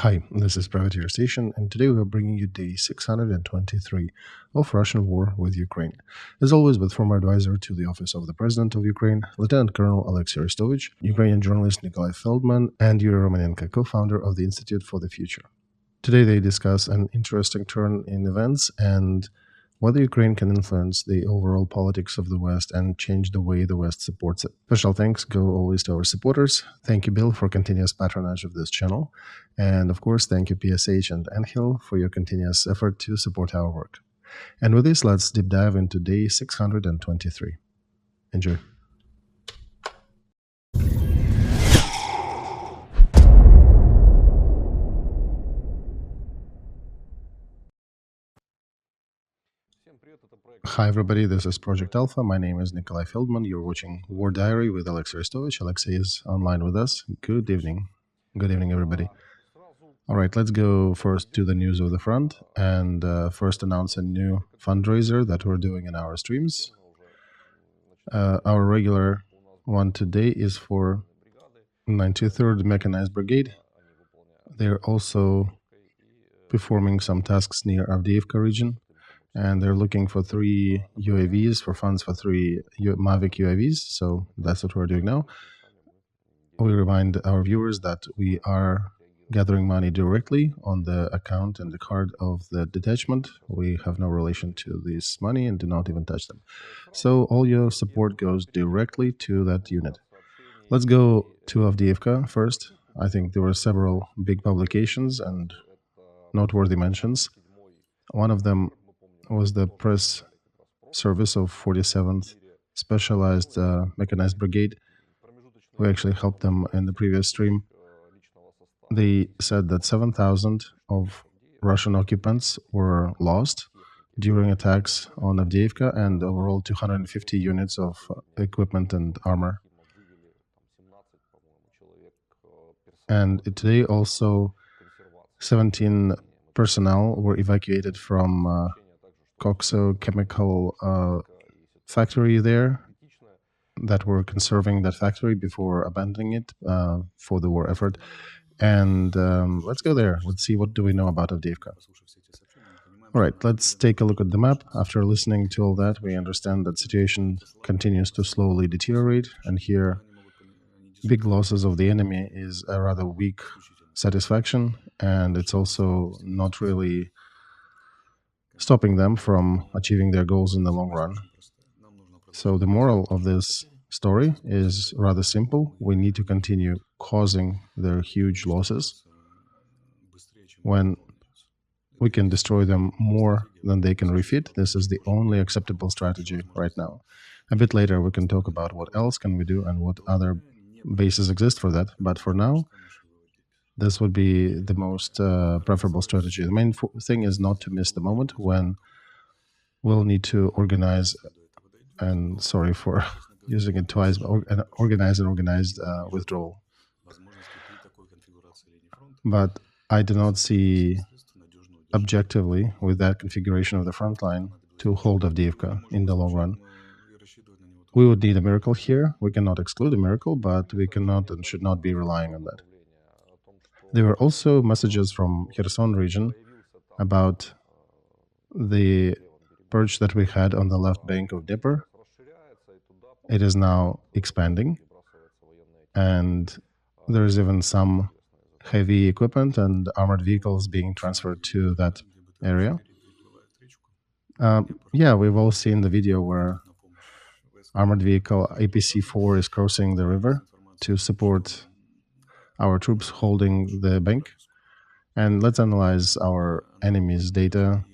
Hi, this is Privateer Station, and today we are bringing you day 623 of Russian war with Ukraine. As always, with former advisor to the office of the President of Ukraine, Lieutenant Colonel Alexey Arestovich, Ukrainian journalist Nikolai Feldman, and Yuri Romanenko, co-founder of the Institute for the Future. Today they discuss an interesting turn in events and whether Ukraine can influence the overall politics of the West and change the way the West supports it. Special thanks go always to our supporters. Thank you, Bill, for continuous patronage of this channel. And of course, thank you, PSH and Angel, for your continuous effort to support our work. And with this, let's deep dive into day 623. Enjoy. Hi everybody, this is Project Alpha. My name is Nikolai Feldman. You're watching War Diary with Alexey Arestovich. Alexey is online with us. Good evening. Good evening, everybody. All right, let's go first to the news of the front and first announce a new fundraiser that we're doing in our streams. Our regular one today is for 93rd Mechanized Brigade. They're also performing some tasks near Avdeevka region. And they're looking for 3 UAVs, for funds for 3 Mavic UAVs, so that's what we're doing now. We remind our viewers that we are gathering money directly on the account and the card of the detachment. We have no relation to this money and do not even touch them. So all your support goes directly to that unit. Let's go to Avdeevka first. I think there were several big publications and noteworthy mentions. One of them was the press service of 47th Specialized Mechanized Brigade. We actually helped them in the previous stream. They said that 7,000 of Russian occupants were lost during attacks on Avdeevka and overall 250 units of equipment and armor. And today also 17 personnel were evacuated from Coxo chemical factory there that were conserving that factory before abandoning it for the war effort. And let's go there. Let's see what do we know about Avdeevka. All right, let's take a look at the map. After listening to all that, we understand that situation continues to slowly deteriorate. And here, big losses of the enemy is a rather weak satisfaction. And it's also not really stopping them from achieving their goals in the long run. So the moral of this story is rather simple. We need to continue causing their huge losses when we can destroy them more than they can refit. This is the only acceptable strategy right now. A bit later we can talk about what else can we do and what other bases exist for that. But for now, this would be the most preferable strategy. The main thing is not to miss the moment when we'll need to organize, and sorry for using it twice, but organize an organized withdrawal. But I do not see objectively with that configuration of the front line to hold Avdeevka in the long run. We would need a miracle here. We cannot exclude a miracle, but we cannot and should not be relying on that. There were also messages from Kherson region about the perch that we had on the left bank of Dnepr. It is now expanding, and there is even some heavy equipment and armored vehicles being transferred to that area. Yeah, we've all seen the video where armored vehicle APC-4 is crossing the river to support our troops holding the bank. And let's analyze our enemy's data.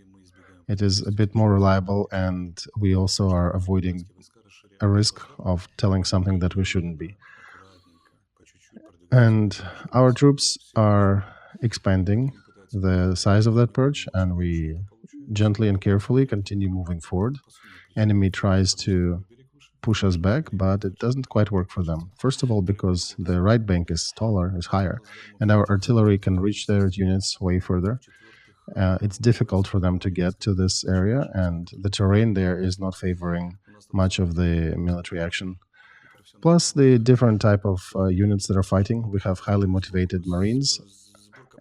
It is a bit more reliable, and we also are avoiding a risk of telling something that we shouldn't be. And our troops are expanding the size of that perch, and we gently and carefully continue moving forward. Enemy tries to push us back, but it doesn't quite work for them. First of all, because the right bank is taller, is higher, and our artillery can reach their units way further. It's difficult for them to get to this area, and the terrain there is not favoring much of the military action. Plus the different type of units that are fighting. We have highly motivated Marines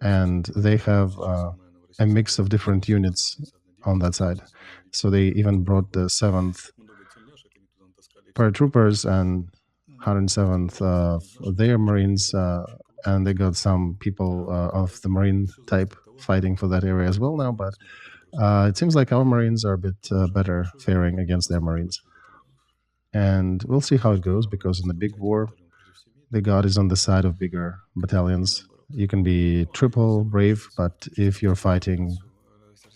and they have a mix of different units on that side. So they even brought the 7th paratroopers and 107th of their Marines, and they got some people of the Marine type fighting for that area as well now. But it seems like our Marines are a bit better faring against their Marines. And we'll see how it goes, because in the big war, the god is on the side of bigger battalions. You can be triple brave, but if you're fighting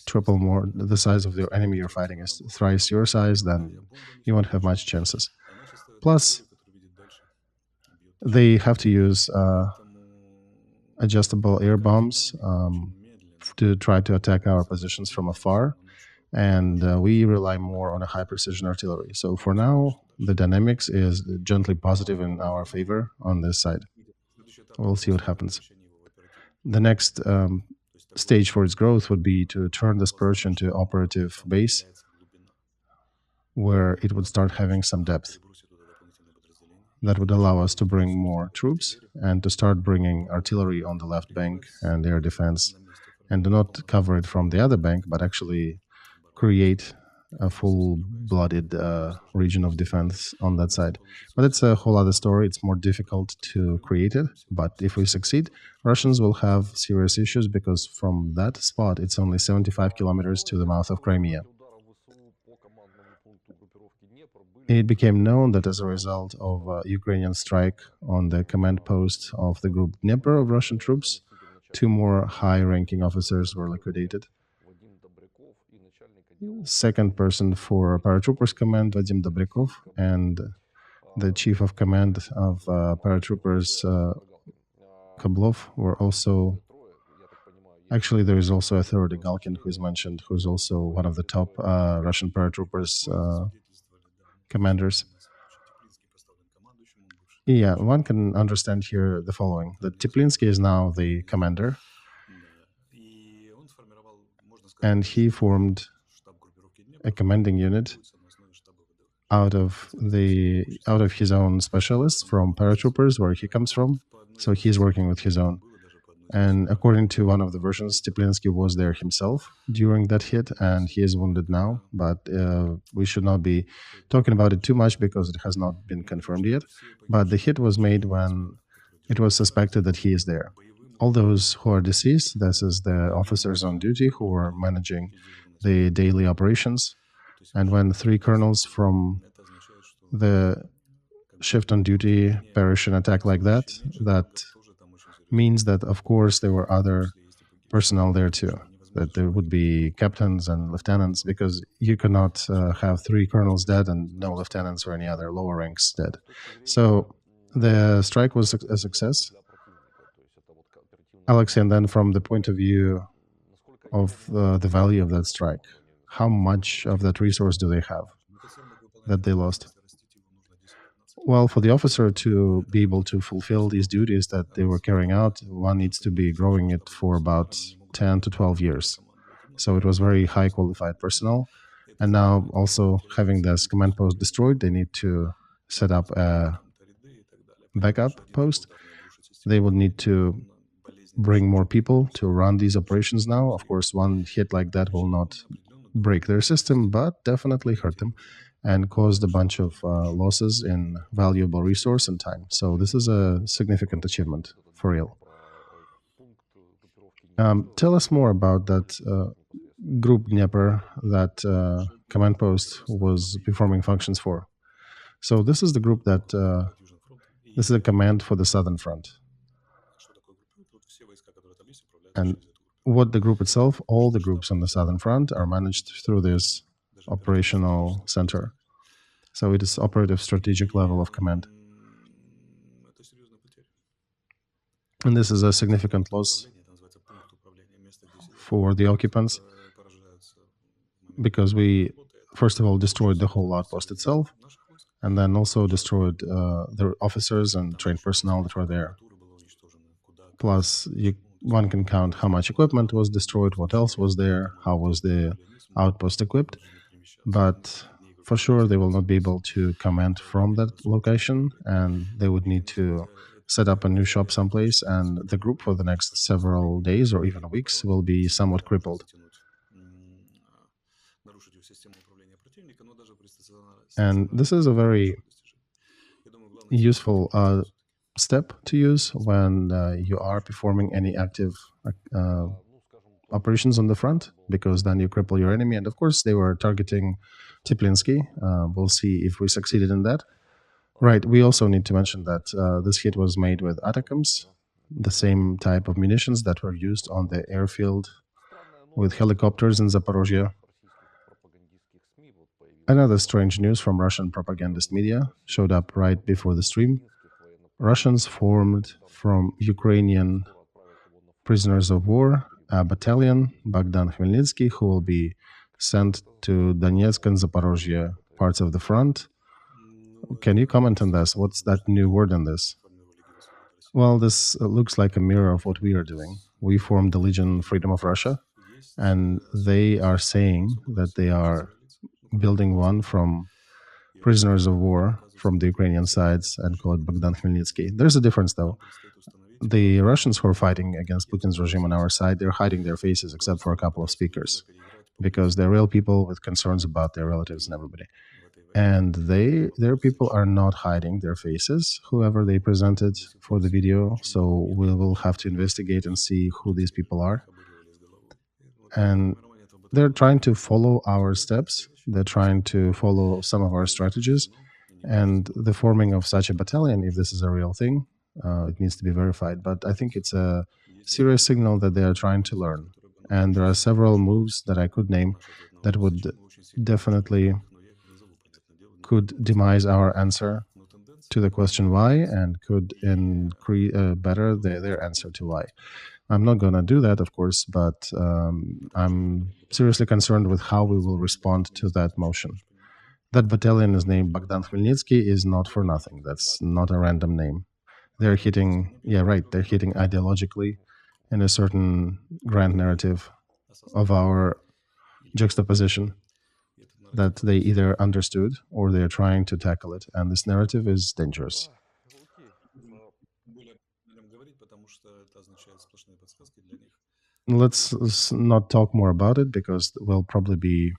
triple more, the size of your enemy you're fighting is thrice your size, then you won't have much chances. Plus, they have to use adjustable air bombs to try to attack our positions from afar, and we rely more on a high precision artillery. So for now, the dynamics is gently positive in our favor on this side. We'll see what happens. The next stage for its growth would be to turn this perch into operative base, where it would start having some depth. That would allow us to bring more troops and to start bringing artillery on the left bank and air defense, and do not cover it from the other bank, but actually create a full-blooded region of defense on that side. But it's a whole other story. It's more difficult to create it, but if we succeed, Russians will have serious issues, because from that spot, it's only 75 kilometers to the mouth of Crimea. It became known that as a result of a Ukrainian strike on the command post of the group Dnepr of Russian troops, 2 more high-ranking officers were liquidated. Second person for paratroopers command, Vadim Dobrikov, and the chief of command of paratroopers, Kablov, were also... Actually, there is also a third, Galkin, who is mentioned, who is also one of the top Russian paratroopers commanders. Yeah, one can understand here the following, that Teplinsky is now the commander, and he formed a commanding unit out of his own specialists from paratroopers, where he comes from. So he's working with his own. And according to one of the versions, Teplinsky was there himself during that hit, and he is wounded now. But we should not be talking about it too much, because it has not been confirmed yet. But the hit was made when it was suspected that he is there. All those who are deceased, this is the officers on duty who are managing the daily operations. And when 3 colonels from the shift on duty perish in attack like that, that means that, of course, there were other personnel there too, that there would be captains and lieutenants, because you cannot have 3 colonels dead and no lieutenants or any other lower ranks dead. So the strike was a success. Alexey, and then from the point of view of the value of that strike, how much of that resource do they have that they lost? Well, for the officer to be able to fulfill these duties that they were carrying out, one needs to be growing it for about 10 to 12 years. So it was very high qualified personnel. And now, also having this command post destroyed, they need to set up a backup post. They would need to bring more people to run these operations now. Of course, one hit like that will not break their system, but definitely hurt them and caused a bunch of losses in valuable resource and time. So this is a significant achievement, for real. Tell us more about that group Dnepr that command post was performing functions for. So this is the group that, this is a command for the Southern Front. And what the group itself, all the groups on the Southern Front are managed through this operational center. So it is operative strategic level of command. And this is a significant loss for the occupants, because we, first of all, destroyed the whole outpost itself, and then also destroyed the officers and trained personnel that were there. Plus, one can count how much equipment was destroyed, what else was there, how was the outpost equipped. But for sure, they will not be able to command from that location, and they would need to set up a new shop someplace, and the group for the next several days or even weeks will be somewhat crippled. And this is a very useful step to use when you are performing any active operations on the front, because then you cripple your enemy. And of course, they were targeting Teplinsky. We'll see if we succeeded in that. Right. We also need to mention that this hit was made with ATACMS, the same type of munitions that were used on the airfield with helicopters in Zaporozhye. Another strange news from Russian propagandist media showed up right before the stream. Russians formed from Ukrainian prisoners of war a battalion, Bogdan Khmelnytsky, who will be sent to Donetsk and Zaporozhye parts of the front. Can you comment on this? What's that new word in this? Well, this looks like a mirror of what we are doing. We formed the Legion Freedom of Russia, and they are saying that they are building one from prisoners of war from the Ukrainian sides and call it Bogdan Khmelnytsky. There's a difference, though. The Russians who are fighting against Putin's regime on our side, they're hiding their faces except for a couple of speakers, because they're real people with concerns about their relatives and everybody. And their people are not hiding their faces, whoever they presented for the video. So we will have to investigate and see who these people are. And they're trying to follow our steps. They're trying to follow some of our strategies. And the forming of such a battalion, if this is a real thing, it needs to be verified. But I think it's a serious signal that they are trying to learn. And there are several moves that I could name that would definitely could demise our answer to the question why, and could better their answer to why. I'm not going to do that, of course, but I'm seriously concerned with how we will respond to that motion. That battalion is named Bogdan Khmelnytsky is not for nothing. That's not a random name. They're hitting, yeah, right, they're hitting ideologically in a certain grand narrative of our juxtaposition that they either understood or they're trying to tackle it. And this narrative is dangerous. Let's not talk more about it, because we'll probably be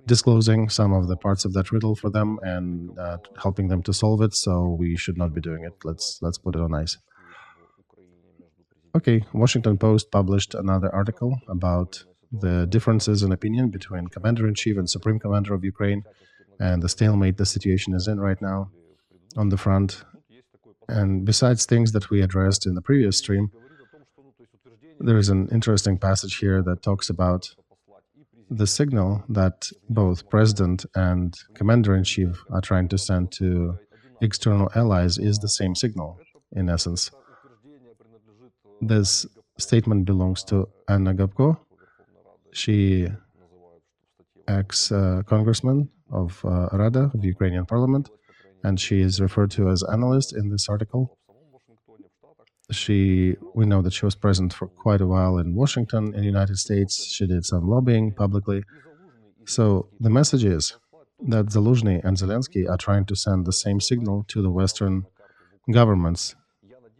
disclosing some of the parts of that riddle for them and helping them to solve it. So we should not be doing it. Let's put it on ice. Okay, Washington Post published another article about the differences in opinion between Commander-in-Chief and Supreme Commander of Ukraine and the stalemate the situation is in right now on the front. And besides things that we addressed in the previous stream, there is an interesting passage here that talks about the signal that both President and Commander-in-Chief are trying to send to external allies is the same signal, in essence. This statement belongs to Anna Gabko. She ex-congressman of Rada, of the Ukrainian parliament, and she is referred to as analyst in this article. We know that she was present for quite a while in Washington, in the United States. She did some lobbying publicly. So the message is that Zaluzhny and Zelensky are trying to send the same signal to the Western governments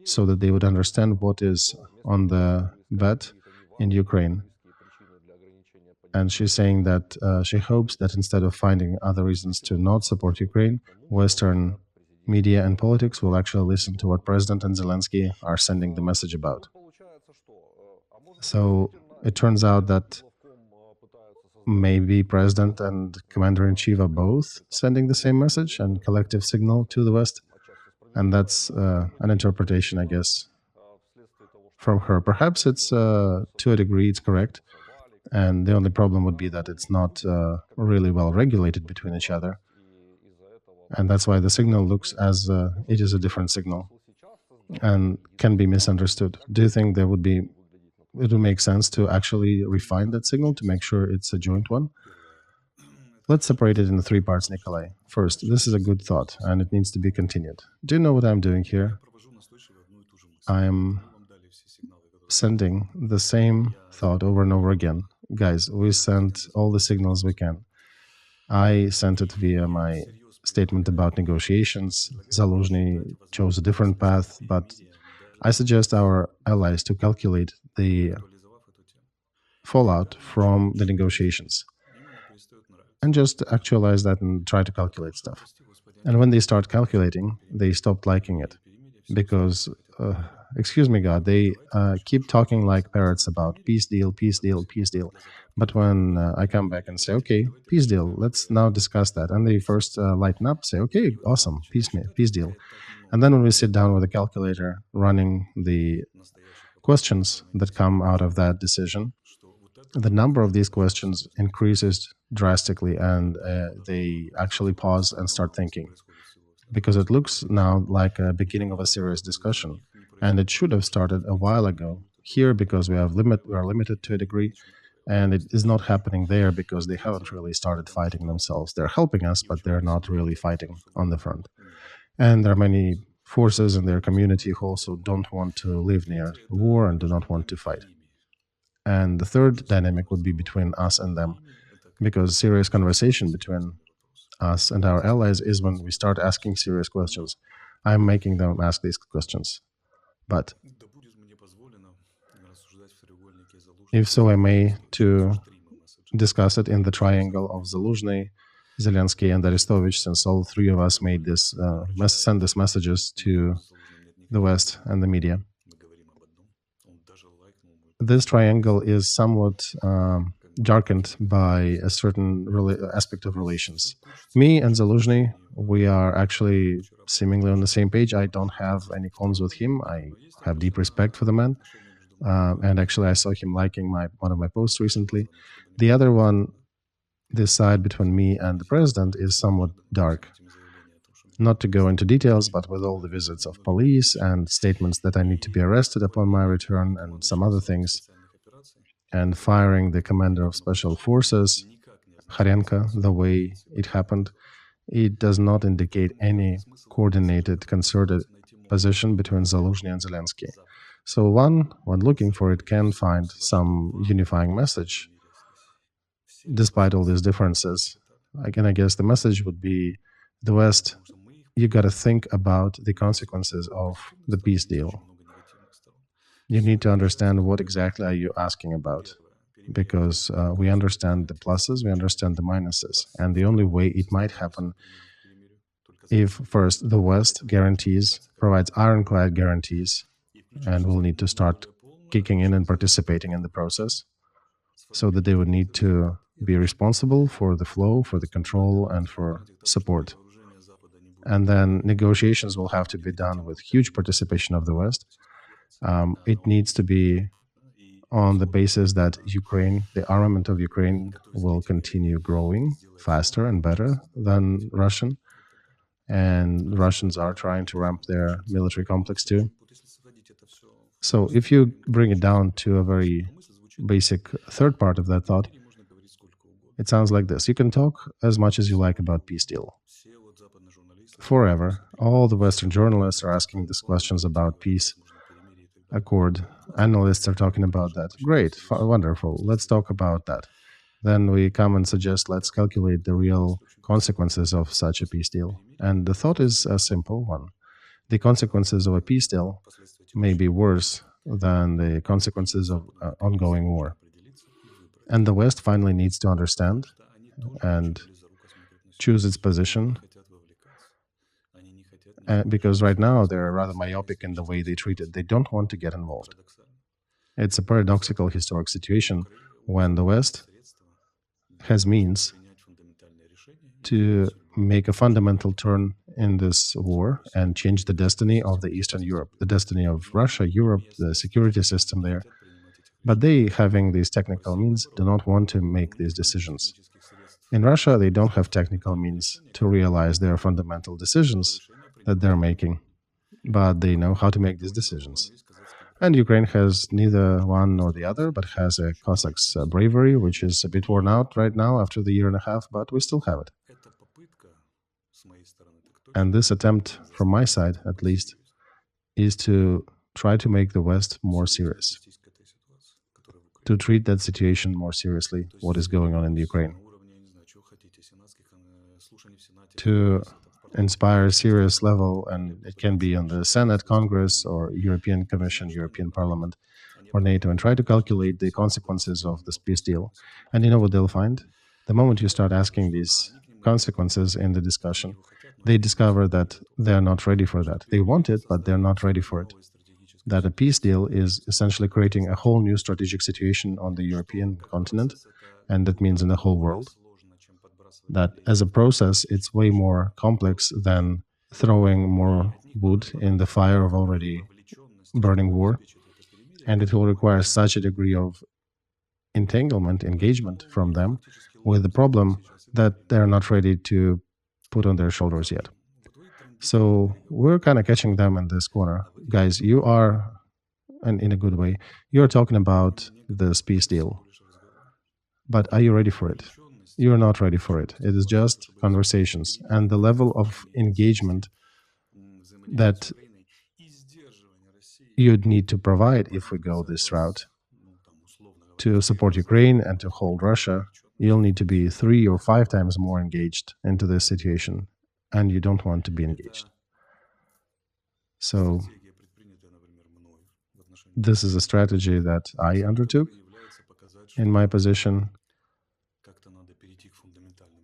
so that they would understand what is on the bet in Ukraine. And she's saying that she hopes that instead of finding other reasons to not support Ukraine, Western media and politics will actually listen to what President and Zelensky are sending the message about. So it turns out that maybe President and Commander-in-Chief are both sending the same message and collective signal to the West. And that's an interpretation, I guess, from her. Perhaps it's, to a degree, it's correct. And the only problem would be that it's not really well regulated between each other. And that's why the signal looks as it is a different signal and can be misunderstood. Do you think it would make sense to actually refine that signal to make sure it's a joint one? Let's separate it into three parts, Nikolai. First, this is a good thought and it needs to be continued. Do you know what I'm doing here? I'm sending the same thought over and over again. Guys, we sent all the signals we can. I sent it via my statement about negotiations. Zaluzhny chose a different path, but I suggest our allies to calculate the fallout from the negotiations and just actualize that and try to calculate stuff. And when they start calculating, they stopped liking it because, excuse me, God, they keep talking like parrots about peace deal, peace deal, peace deal. But when I come back and say, okay, peace deal, let's now discuss that. And they first lighten up, say, okay, awesome, peace deal. And then when we sit down with a calculator running the questions that come out of that decision, the number of these questions increases drastically, and they actually pause and start thinking, because it looks now like a beginning of a serious discussion, and it should have started a while ago here, because we are limited to a degree, and it is not happening there because they haven't really started fighting themselves. They're helping us, but they're not really fighting on the front. And there are many forces in their community who also don't want to live near war and do not want to fight. And the third dynamic would be between us and them, because serious conversation between us and our allies is when we start asking serious questions. I'm making them ask these questions. But if so, I may to discuss it in the triangle of Zaluzhny, Zelensky, and Arestovich, since all three of us made this send these messages to the West and the media. This triangle is somewhat darkened by a certain aspect of relations. Me and Zaluzhny, we are actually seemingly on the same page. I don't have any qualms with him. I have deep respect for the man. And actually, I saw him liking one of my posts recently. The other one, this side between me and the president, is somewhat dark. Not to go into details, but with all the visits of police and statements that I need to be arrested upon my return and some other things, and firing the commander of special forces, Kharenka, the way it happened, it does not indicate any coordinated, concerted position between Zaluzhny and Zelensky. So one, when looking for it, can find some unifying message, despite all these differences. Again, I guess the message would be, the West, you got to think about the consequences of the peace deal. You need to understand what exactly are you asking about, because we understand the pluses, we understand the minuses, and the only way it might happen if first the West provides ironclad guarantees, and will need to start kicking in and participating in the process, so that they would need to be responsible for the flow, for the control, and for support. And then negotiations will have to be done with huge participation of the West. It needs to be on the basis that Ukraine, the armament of Ukraine, will continue growing faster and better than Russian. And Russians are trying to ramp their military complex too. So if you bring it down to a very basic third part of that thought, it sounds like this. You can talk as much as you like about peace deal. Forever, all the Western journalists are asking these questions about peace accord. Analysts are talking about that. Great, wonderful. Let's talk about that. Then we come and suggest, let's calculate the real consequences of such a peace deal. And the thought is a simple one. The consequences of a peace deal may be worse than the consequences of ongoing war. And the West finally needs to understand and choose its position, because right now they're rather myopic in the way they treat it. They don't want to get involved. It's a paradoxical historic situation when the West has means to make a fundamental turn in this war and change the destiny of the Eastern Europe, the destiny of Russia, Europe, the security system there. But they, having these technical means, do not want to make these decisions. In Russia, they don't have technical means to realize their fundamental decisions that they're making, but they know how to make these decisions. And Ukraine has neither one nor the other, but has a Cossacks' bravery, which is a bit worn out right now after the year and a half, but we still have it. And this attempt, from my side at least, is to try to make the West more serious, to treat that situation more seriously, what is going on in Ukraine, to inspire serious level, and it can be on the Senate, Congress, or European Commission, European Parliament, or NATO, and try to calculate the consequences of this peace deal. And you know what they'll find? The moment you start asking these consequences in the discussion, they discover that they're not ready for that. They want it, but they're not ready for it. That a peace deal is essentially creating a whole new strategic situation on the European continent, and that means in the whole world. That as a process, it's way more complex than throwing more wood in the fire of already burning war. And it will require such a degree of entanglement, engagement from them with the problem that they're not ready to put on their shoulders yet. So we're kind of catching them in this corner. Guys, you are, and in a good way, you're talking about this peace deal. But are you ready for it? You're not ready for it. It is just conversations. And the level of engagement that you'd need to provide if we go this route to support Ukraine and to hold Russia, you'll need to be 3 or 5 times more engaged into this situation, and you don't want to be engaged. So this is a strategy that I undertook in my position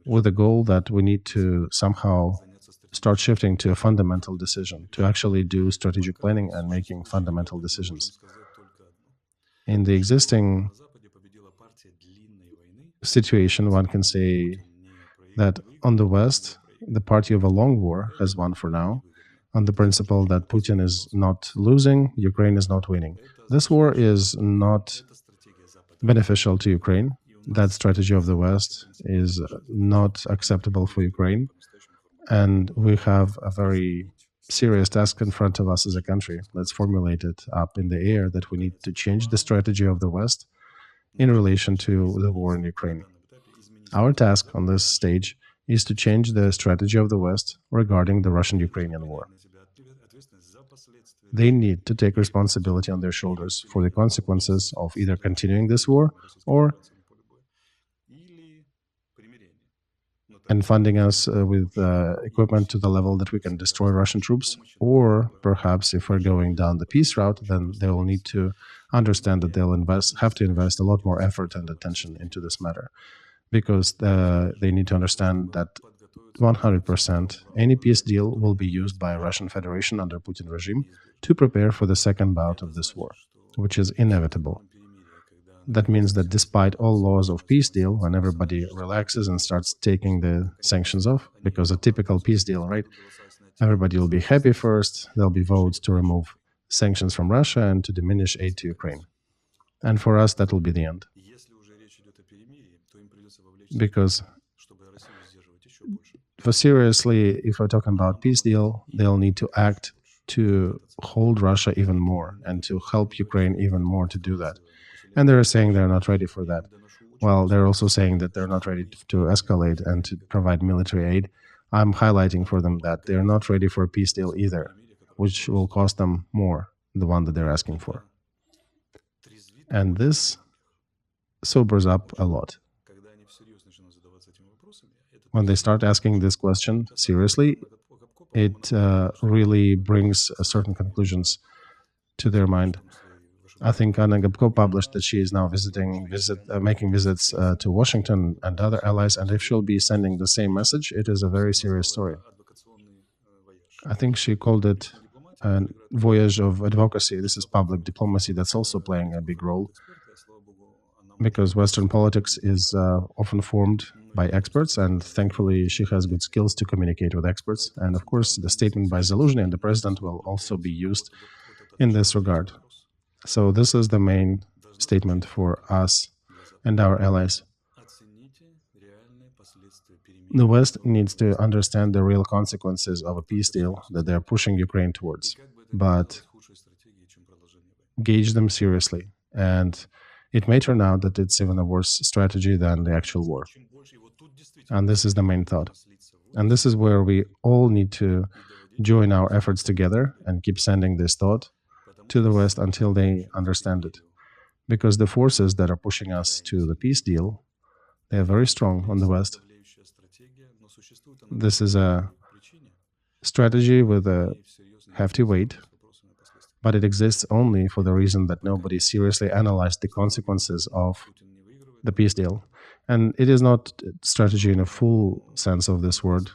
with the goal that we need to somehow start shifting to a fundamental decision, to actually do strategic planning and making fundamental decisions. In the existing situation, one can say that on the West, the party of a long war has won for now, on the principle that Putin is not losing, Ukraine is not winning. This war is not beneficial to Ukraine. That strategy of the West is not acceptable for Ukraine. And we have a very serious task in front of us as a country. Let's formulate it up in the air that we need to change the strategy of the West in relation to the war in Ukraine. Our task on this stage is to change the strategy of the West regarding the Russian-Ukrainian war. They need to take responsibility on their shoulders for the consequences of either continuing this war or and funding us with equipment to the level that we can destroy Russian troops, or perhaps if we're going down the peace route, then they will need to understand that they'll have to invest a lot more effort and attention into this matter, because they need to understand that 100% any peace deal will be used by Russian Federation under Putin regime to prepare for the second bout of this war, which is inevitable. That means that despite all laws of peace deal, when everybody relaxes and starts taking the sanctions off, because a typical peace deal, right? Everybody will be happy first, there'll be votes to remove sanctions from Russia and to diminish aid to Ukraine. And for us, that will be the end. Because for seriously, if we're talking about peace deal, they'll need to act to hold Russia even more and to help Ukraine even more to do that. And they're saying they're not ready for that. Well, they're also saying that they're not ready to escalate and to provide military aid. I'm highlighting for them that they're not ready for a peace deal either, which will cost them more, the one that they're asking for. And this sobers up a lot. When they start asking this question seriously, it really brings certain conclusions to their mind. I think Anna Gabko published that she is now making visits to Washington and other allies, and if she'll be sending the same message, it is a very serious story. I think she called it a voyage of advocacy. This is public diplomacy that's also playing a big role, because Western politics is often formed by experts, and thankfully she has good skills to communicate with experts. And of course, the statement by Zaluzhny and the president will also be used in this regard. So this is the main statement for us and our allies. The West needs to understand the real consequences of a peace deal that they're pushing Ukraine towards, but gauge them seriously. And it may turn out that it's even a worse strategy than the actual war. And this is the main thought. And this is where we all need to join our efforts together and keep sending this thought to the West until they understand it. Because the forces that are pushing us to the peace deal, they are very strong on the West. This is a strategy with a hefty weight, but it exists only for the reason that nobody seriously analyzed the consequences of the peace deal. And it is not strategy in a full sense of this word.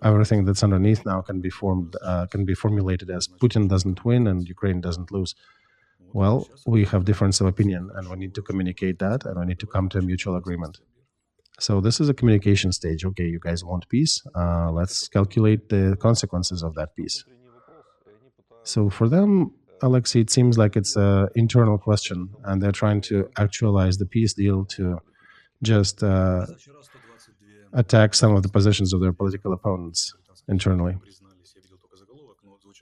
Everything that's underneath now can be formulated as Putin doesn't win and Ukraine doesn't lose. Well, we have difference of opinion, and we need to communicate that, and we need to come to a mutual agreement. So this is a communication stage. Okay, you guys want peace? Let's calculate the consequences of that peace. So for them, Alexey, it seems like it's an internal question, and they're trying to actualize the peace deal to just attack some of the positions of their political opponents internally.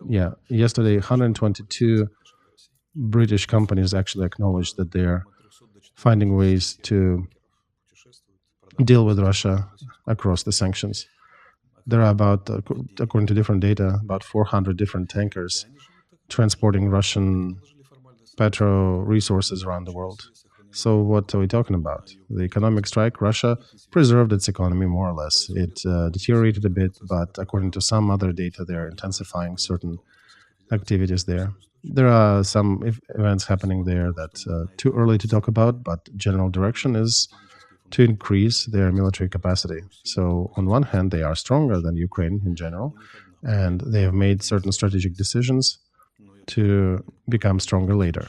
Yeah, yesterday 122 British companies actually acknowledged that they're finding ways to deal with Russia across the sanctions. There are about, according to different data, about 400 different tankers transporting Russian petro resources around the world. So what are we talking about? The economic strike, Russia preserved its economy more or less. It deteriorated a bit, but according to some other data, they're intensifying certain activities there. There are some events happening there that's too early to talk about, but general direction is to increase their military capacity. So on one hand, they are stronger than Ukraine in general, and they have made certain strategic decisions to become stronger later.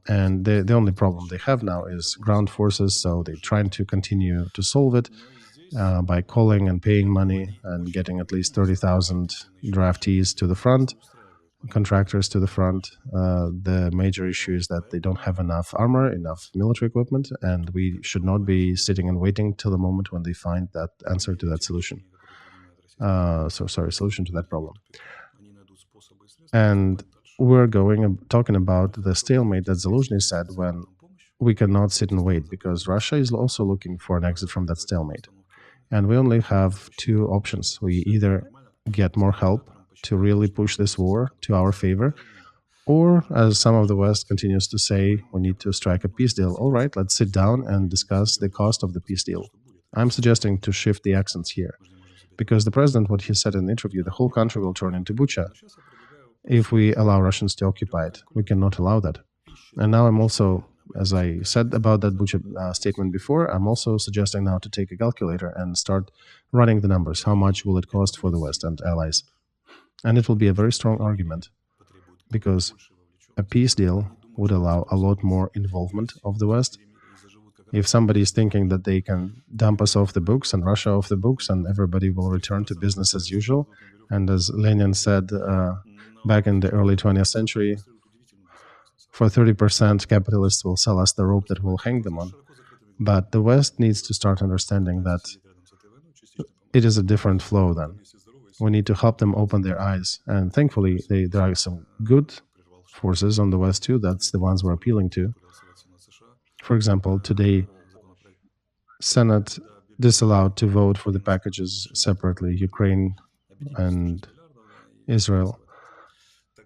And the only problem they have now is ground forces, so they're trying to continue to solve it by calling and paying money and getting at least 30,000 draftees to the front, contractors to the front. The major issue is that they don't have enough armor, enough military equipment, and we should not be sitting and waiting till the moment when they find that answer to that solution. Solution to that problem. And we're talking about the stalemate that Zaluzhny said when we cannot sit and wait, because Russia is also looking for an exit from that stalemate. And we only have two options. We either get more help to really push this war to our favor, or, as some of the West continues to say, we need to strike a peace deal. All right, let's sit down and discuss the cost of the peace deal. I'm suggesting to shift the accents here, because the president, what he said in the interview, the whole country will turn into Bucha if we allow Russians to occupy it. We cannot allow that. And now I'm also, as I said about that Bucha statement before, I'm also suggesting now to take a calculator and start running the numbers. How much will it cost for the West and allies? And it will be a very strong argument, because a peace deal would allow a lot more involvement of the West. If somebody is thinking that they can dump us off the books and Russia off the books and everybody will return to business as usual, and as Lenin said back in the early 20th century, for 30% capitalists will sell us the rope that will hang them on. But the West needs to start understanding that it is a different flow then. We need to help them open their eyes. And thankfully, there are some good forces on the West too. That's the ones we're appealing to. For example, today, Senate disallowed to vote for the packages separately, Ukraine and Israel.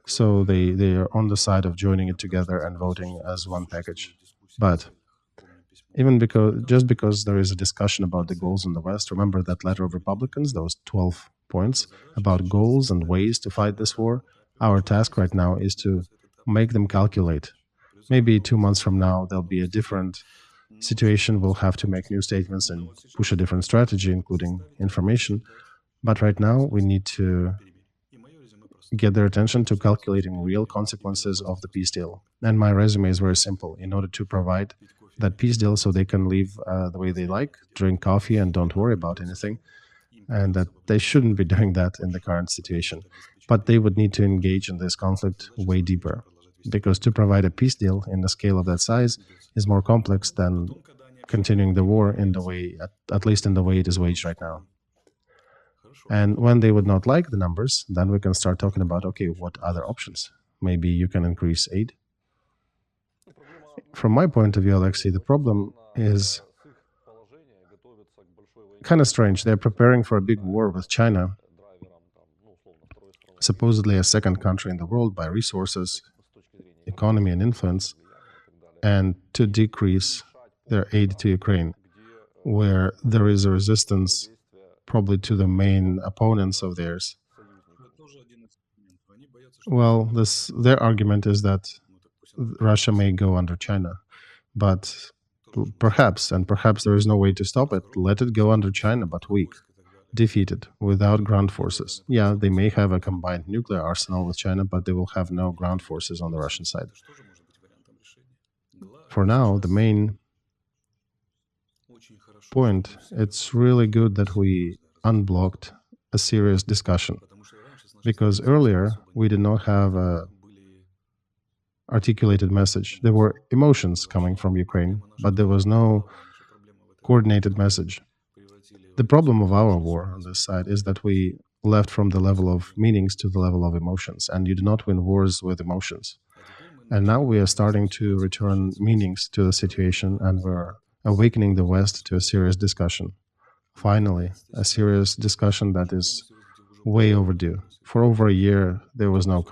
So they are on the side of joining it together and voting as one package. But even just because there is a discussion about the goals in the West, remember that letter of Republicans, those 12 points about goals and ways to fight this war. Our task right now is to make them calculate. Maybe 2 months from now, there'll be a different situation. We'll have to make new statements and push a different strategy, including information. But right now, we need to get their attention to calculating real consequences of the peace deal. And my resume is very simple. In order to provide that peace deal so they can live the way they like, drink coffee and don't worry about anything, and that they shouldn't be doing that in the current situation. But they would need to engage in this conflict way deeper, because to provide a peace deal in the scale of that size is more complex than continuing the war in the way, at least in the way it is waged right now. And when they would not like the numbers, then we can start talking about, okay, what other options? Maybe you can increase aid. From my point of view, Alexey, the problem is kind of strange. They're preparing for a big war with China, supposedly a second country in the world by resources, economy, and influence, and to decrease their aid to Ukraine, where there is a resistance probably to the main opponents of theirs. Well, their argument is that Russia may go under China, but perhaps there is no way to stop it. Let it go under China, but weak, defeated, without ground forces. Yeah, they may have a combined nuclear arsenal with China, but they will have no ground forces on the Russian side. For now, the main point, it's really good that we unblocked a serious discussion, because earlier we did not have a articulated message. There were emotions coming from Ukraine, but there was no coordinated message. The problem of our war on this side is that we left from the level of meanings to the level of emotions, and you do not win wars with emotions. And now we are starting to return meanings to the situation, and we're awakening the West to a serious discussion. Finally, a serious discussion that is way overdue. For over a year, there was no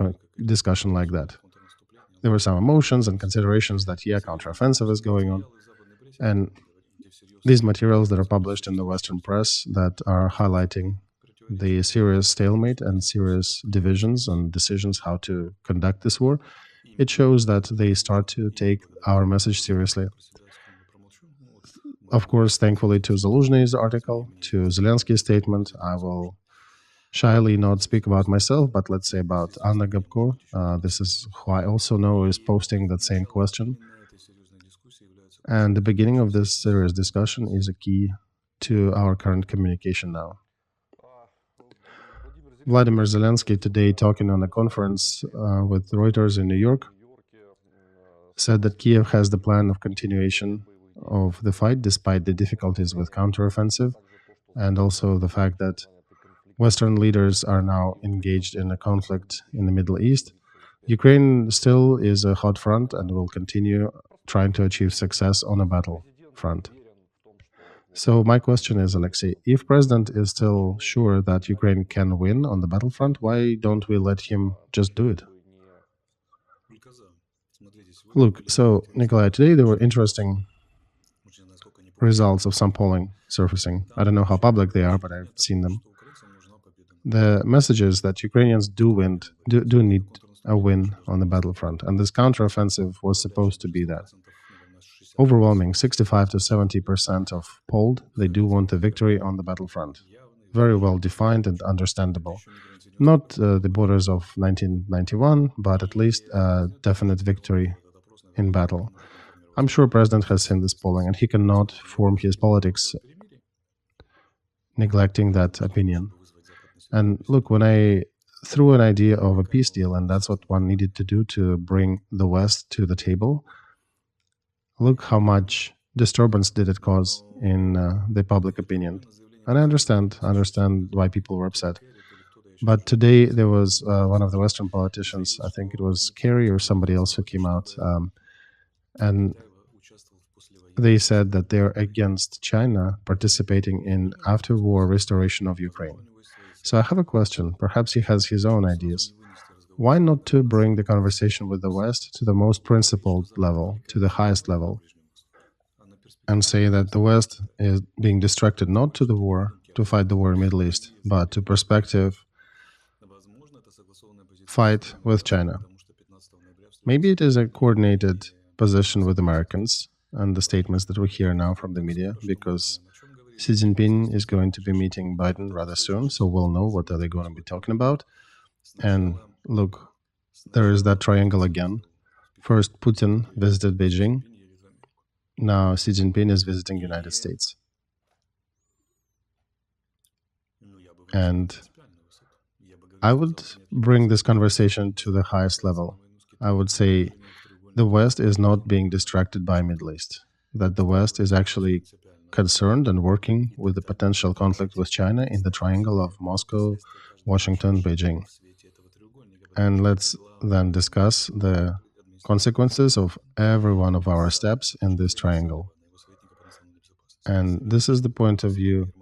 discussion like that. There were some emotions and considerations that, yeah, counteroffensive is going on. And these materials that are published in the Western press that are highlighting the serious stalemate and serious divisions and decisions how to conduct this war, it shows that they start to take our message seriously. Of course, thankfully to Zaluzhny's article, to Zelensky's statement, I will shyly not speak about myself, but let's say about Anna Gabko. This is who I also know is posting that same question. And the beginning of this serious discussion is a key to our current communication now. Vladimir Zelensky today, talking on a conference with Reuters in New York, said that Kiev has the plan of continuation of the fight despite the difficulties with counteroffensive, and also the fact that Western leaders are now engaged in a conflict in the Middle East. Ukraine still is a hot front and will continue trying to achieve success on a battle front. So my question is, Alexey, if President is still sure that Ukraine can win on the battlefront, why don't we let him just do it? Look, so Nikolai, today there were interesting results of some polling surfacing. I don't know how public they are, but I've seen them. The message is that Ukrainians do need a win on the battlefront, and this counteroffensive was supposed to be that. Overwhelming 65 to 70% of polled, they do want a victory on the battlefront. Very well defined and understandable. Not the borders of 1991, but at least a definite victory in battle. I'm sure President has seen this polling, and he cannot form his politics neglecting that opinion. And look, when I threw an idea of a peace deal, and that's what one needed to do to bring the West to the table, look how much disturbance did it cause in the public opinion. And I understand why people were upset. But today there was one of the Western politicians, I think it was Kerry or somebody else, who came out, and they said that they're against China participating in after-war restoration of Ukraine. So I have a question. Perhaps he has his own ideas. Why not to bring the conversation with the West to the most principled level, to the highest level, and say that the West is being distracted not to the war, to fight the war in the Middle East, but to prospective fight with China. Maybe it is a coordinated position with Americans and the statements that we hear now from the media, because Xi Jinping is going to be meeting Biden rather soon, so we'll know what are they going to be talking about. And look, there is that triangle again. First, Putin visited Beijing. Now Xi Jinping is visiting United States. And I would bring this conversation to the highest level. I would say the West is not being distracted by Middle East, that the West is actually concerned and working with the potential conflict with China in the triangle of Moscow, Washington, Beijing. And let's then discuss the consequences of every one of our steps in this triangle. And this is the point of view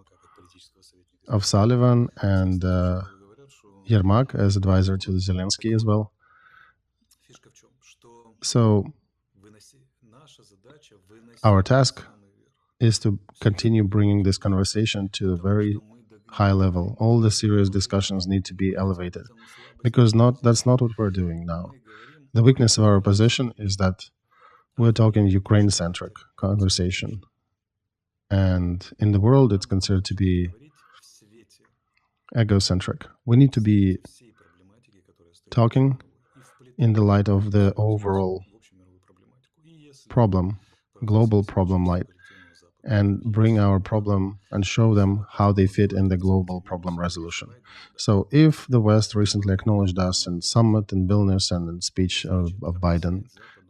of Sullivan and Yermak as advisor to Zelensky as well. So our task is to continue bringing this conversation to a very high level. All the serious discussions need to be elevated, because that's not what we're doing now. The weakness of our position is that we're talking Ukraine-centric conversation, and in the world it's considered to be egocentric. We need to be talking in the light of the overall problem, global problem light, and bring our problem and show them how they fit in the global problem resolution. So if the West recently acknowledged us in summit in Vilnius and in speech of Biden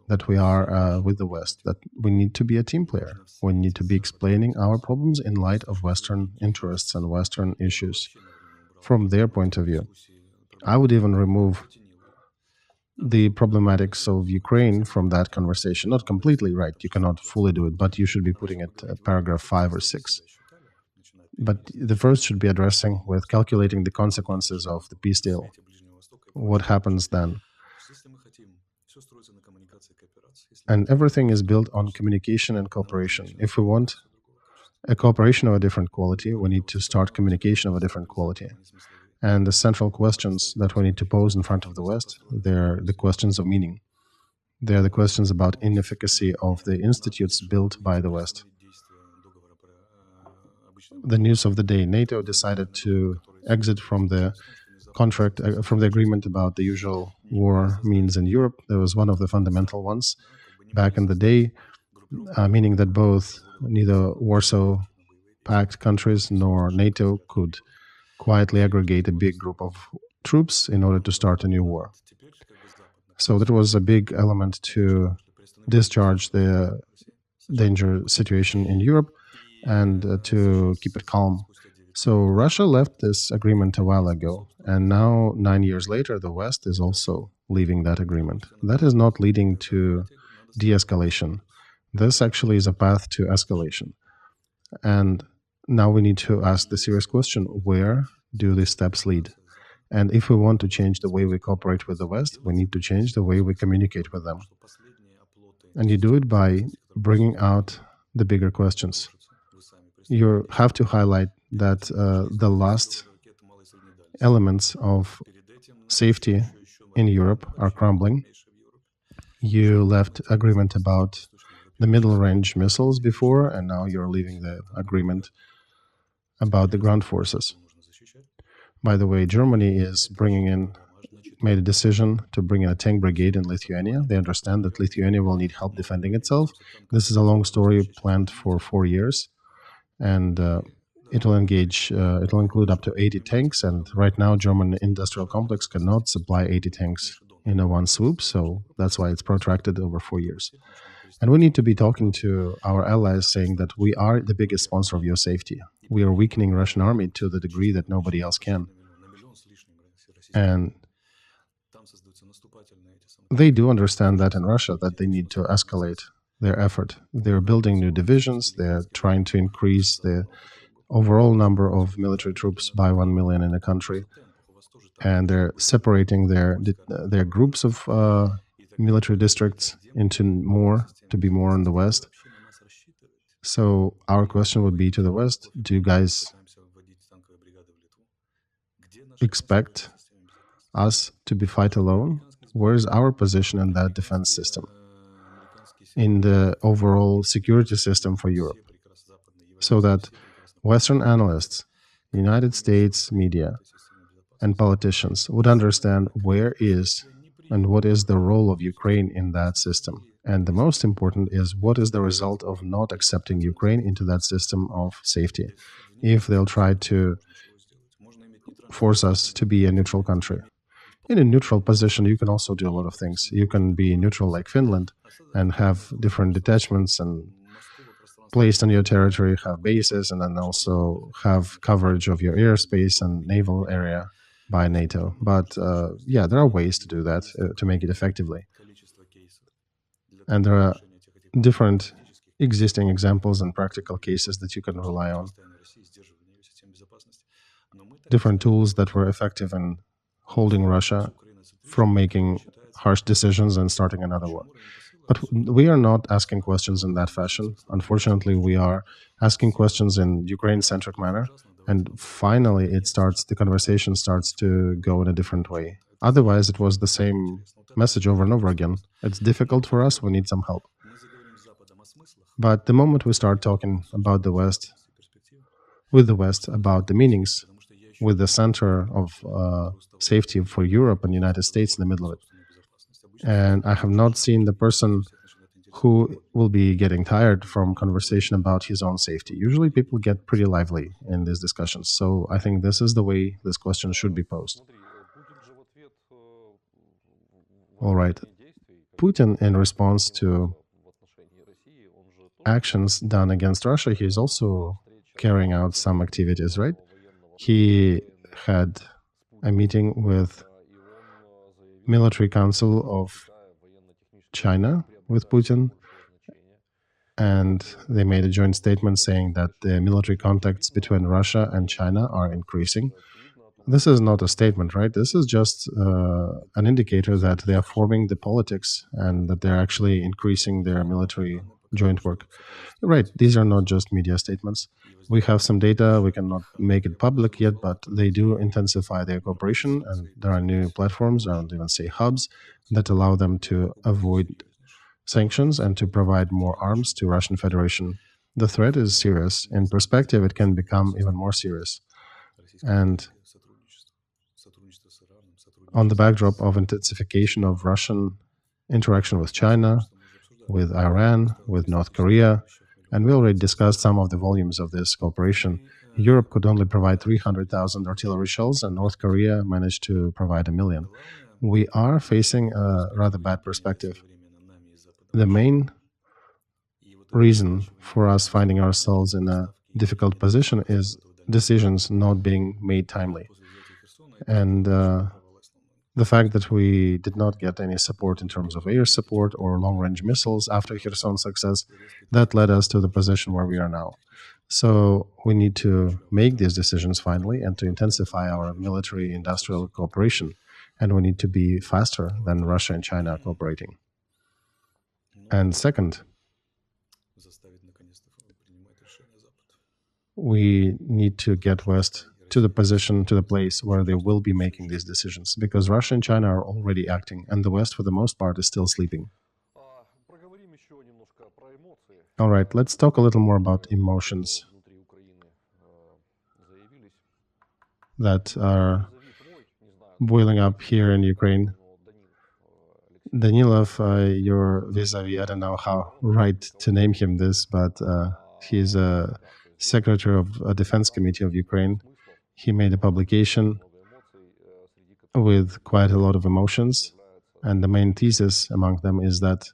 that we are with the West, that we need to be a team player. We need to be explaining our problems in light of Western interests and Western issues from their point of view. I would even remove the problematics of Ukraine from that conversation. Not completely, right? You cannot fully do it, but you should be putting it at paragraph 5 or 6. But the first should be addressing with calculating the consequences of the peace deal. What happens then? And everything is built on communication and cooperation. If we want a cooperation of a different quality, we need to start communication of a different quality. And the central questions that we need to pose in front of the West, they're the questions of meaning. They're the questions about inefficacy of the institutes built by the West. The news of the day, NATO decided to exit from the contract, from the agreement about the usual war means in Europe. There was one of the fundamental ones back in the day, meaning that both neither Warsaw Pact countries nor NATO could quietly aggregate a big group of troops in order to start a new war. So that was a big element to discharge the danger situation in Europe and to keep it calm. So Russia left this agreement a while ago, and now 9 years later, the West is also leaving that agreement. That is not leading to de-escalation. This actually is a path to escalation. And now we need to ask the serious question, where do these steps lead? And if we want to change the way we cooperate with the West, we need to change the way we communicate with them. And you do it by bringing out the bigger questions. You have to highlight that the last elements of safety in Europe are crumbling. You left agreement about the middle-range missiles before, and now you're leaving the agreement about the ground forces. By the way, Germany is made a decision to bring in a tank brigade in Lithuania. They understand that Lithuania will need help defending itself. This is a long story planned for 4 years, and it'll include up to 80 tanks. And right now, German industrial complex cannot supply 80 tanks in a one swoop, so that's why it's protracted over 4 years. And we need to be talking to our allies saying that we are the biggest sponsor of your safety. We are weakening Russian army to the degree that nobody else can. And they do understand that in Russia, that they need to escalate their effort. They're building new divisions. They're trying to increase the overall number of military troops by 1 million in the country. And they're separating their groups of military districts into more, to be more in the West. So our question would be to the West, do you guys expect us to be fight alone? Where is our position in that defense system, in the overall security system for Europe? So that Western analysts, United States media, and politicians would understand where is and what is the role of Ukraine in that system. And the most important is what is the result of not accepting Ukraine into that system of safety, if they'll try to force us to be a neutral country. In a neutral position, you can also do a lot of things. You can be neutral like Finland and have different detachments and placed on your territory, have bases, and then also have coverage of your airspace and naval area by NATO. But yeah, there are ways to do that, to make it effectively. And there are different existing examples and practical cases that you can rely on. Different tools that were effective in holding Russia from making harsh decisions and starting another war. But we are not asking questions in that fashion. Unfortunately, we are asking questions in Ukraine-centric manner. And finally, the conversation starts to go in a different way. Otherwise, it was the same message over and over again. It's difficult for us, we need some help. But the moment we start talking about the West, with the West, about the meanings, with the center of safety for Europe and the United States in the middle of it. And I have not seen the person who will be getting tired from conversation about his own safety. Usually people get pretty lively in these discussions. So I think this is the way this question should be posed. All right. Putin, in response to actions done against Russia, he is also carrying out some activities, right? He had a meeting with Military Council of China with Putin, and they made a joint statement saying that the military contacts between Russia and China are increasing. This is not a statement, right? This is just an indicator that they are forming the politics and that they're actually increasing their military joint work. Right, these are not just media statements. We have some data, we cannot make it public yet, but they do intensify their cooperation, and there are new platforms, I don't even say hubs, that allow them to avoid sanctions and to provide more arms to Russian Federation. The threat is serious. In perspective, it can become even more serious. And on the backdrop of intensification of Russian interaction with China, with Iran, with North Korea, and we already discussed some of the volumes of this cooperation. Europe could only provide 300,000 artillery shells, and North Korea managed to provide 1 million. We are facing a rather bad perspective. The main reason for us finding ourselves in a difficult position is decisions not being made timely. And the fact that we did not get any support in terms of air support or long-range missiles after Kherson success, that led us to the position where we are now. So we need to make these decisions finally and to intensify our military-industrial cooperation. And we need to be faster than Russia and China cooperating. And second, we need to get West to the position, to the place where they will be making these decisions, because Russia and China are already acting, and the West, for the most part, is still sleeping. All right, let's talk a little more about emotions that are boiling up here in Ukraine. Danilov, your vis-a-vis, I don't know how right to name him this, but he's a secretary of a defense committee of Ukraine. He made a publication with quite a lot of emotions, and the main thesis among them is that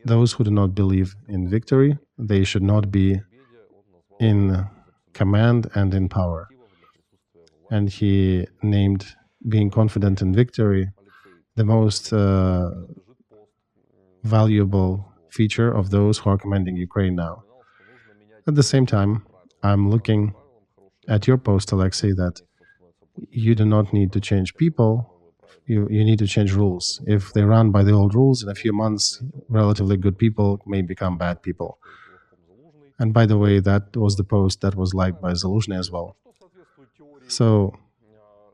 those who do not believe in victory, they should not be in command and in power. And he named being confident in victory the most valuable feature of those who are commanding Ukraine now. At the same time, I'm looking at your post, Alexey, that you do not need to change people, you need to change rules. If they run by the old rules, in a few months, relatively good people may become bad people. And by the way, that was the post that was liked by Zaluzhny as well. So,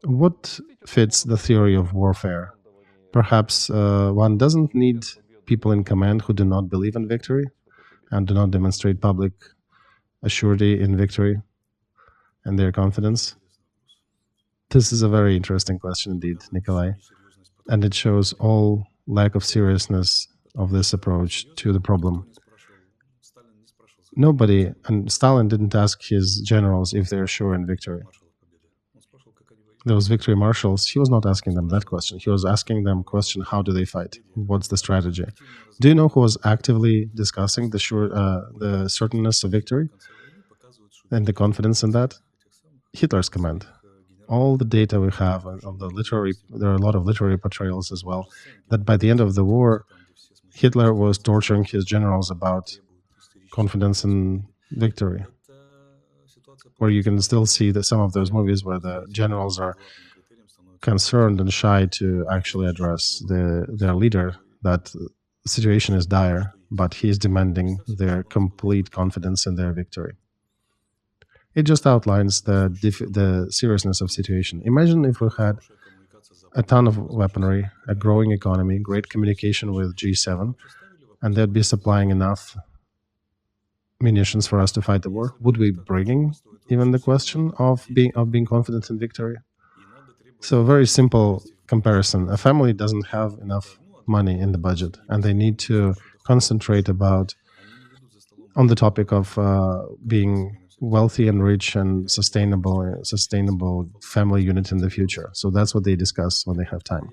what fits the theory of warfare? Perhaps one doesn't need people in command who do not believe in victory and do not demonstrate public assurity in victory and their confidence. This is a very interesting question indeed, Nikolai, and it shows all lack of seriousness of this approach to the problem. Nobody, and Stalin didn't ask his generals if they're sure in victory. Those victory marshals, he was not asking them that question. He was asking them question, how do they fight? What's the strategy? Do you know who was actively discussing the certainness of victory and the confidence in that? Hitler's command. All the data we have on the literary, there are a lot of literary portrayals as well, that by the end of the war, Hitler was torturing his generals about confidence in victory, where you can still see that some of those movies where the generals are concerned and shy to actually address their leader, that the situation is dire, but he is demanding their complete confidence in their victory. It just outlines the seriousness of situation. Imagine if we had a ton of weaponry, a growing economy, great communication with G7, and they'd be supplying enough munitions for us to fight the war. Would we bring even the question of being confident in victory? So, very simple comparison. A family doesn't have enough money in the budget, and they need to concentrate about on the topic of being wealthy and rich and sustainable family unit in the future. So that's what they discuss when they have time.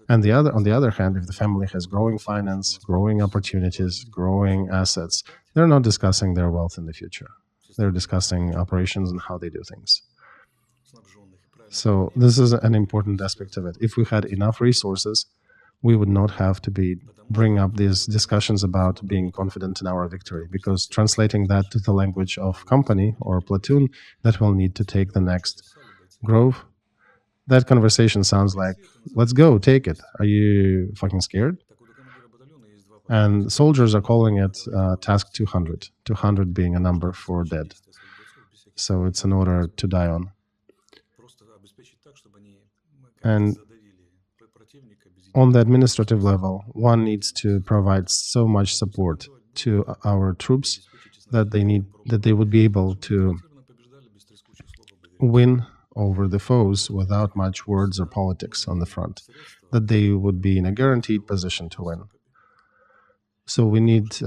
And on the other hand, if the family has growing finance, growing opportunities, growing assets, they're not discussing their wealth in the future. They're discussing operations and how they do things. So this is an important aspect of it. If we had enough resources, we would not have to bring up these discussions about being confident in our victory, because translating that to the language of company or platoon that will need to take the next grove, that conversation sounds like, let's go, take it. Are you fucking scared? And soldiers are calling it task 200, 200 being a number for dead. So it's an order to die on. And on the administrative level, one needs to provide so much support to our troops that they would be able to win over the foes without much words or politics on the front, that they would be in a guaranteed position to win. So we need,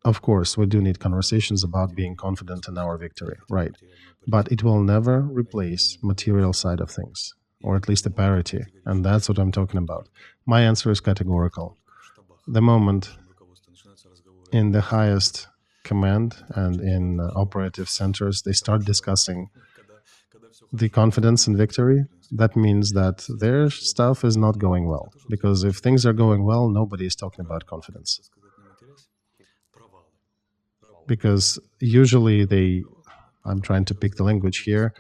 of course, we do need conversations about being confident in our victory, right? But it will never replace material side of things, or at least a parity, and that's what I'm talking about. My answer is categorical. The moment in the highest command and in operative centers they start discussing the confidence in victory, that means that their stuff is not going well. Because if things are going well, nobody is talking about confidence. Because usually I'm trying to pick the language here,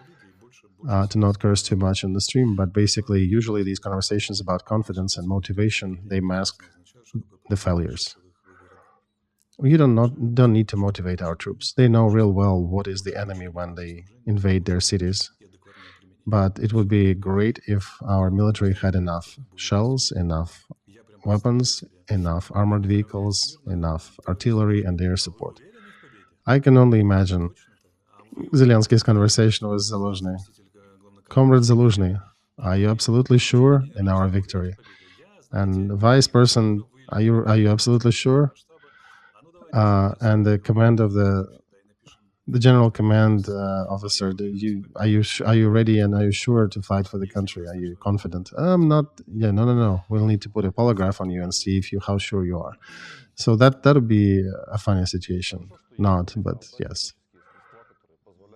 to not curse too much in the stream, but basically, usually these conversations about confidence and motivation, they mask the failures. We don't need to motivate our troops. They know real well what is the enemy when they invade their cities. But it would be great if our military had enough shells, enough weapons, enough armored vehicles, enough artillery and air support. I can only imagine Zelensky's conversation with Zaluzhny. Comrade Zaluzhny, are you absolutely sure in our victory? And vice person, are you absolutely sure? And the command of the general command officer, are you ready and are you sure to fight for the country? Are you confident? I'm not. Yeah, no. We'll need to put a polygraph on you and see how sure you are. So that would be a funny situation. Not, but yes.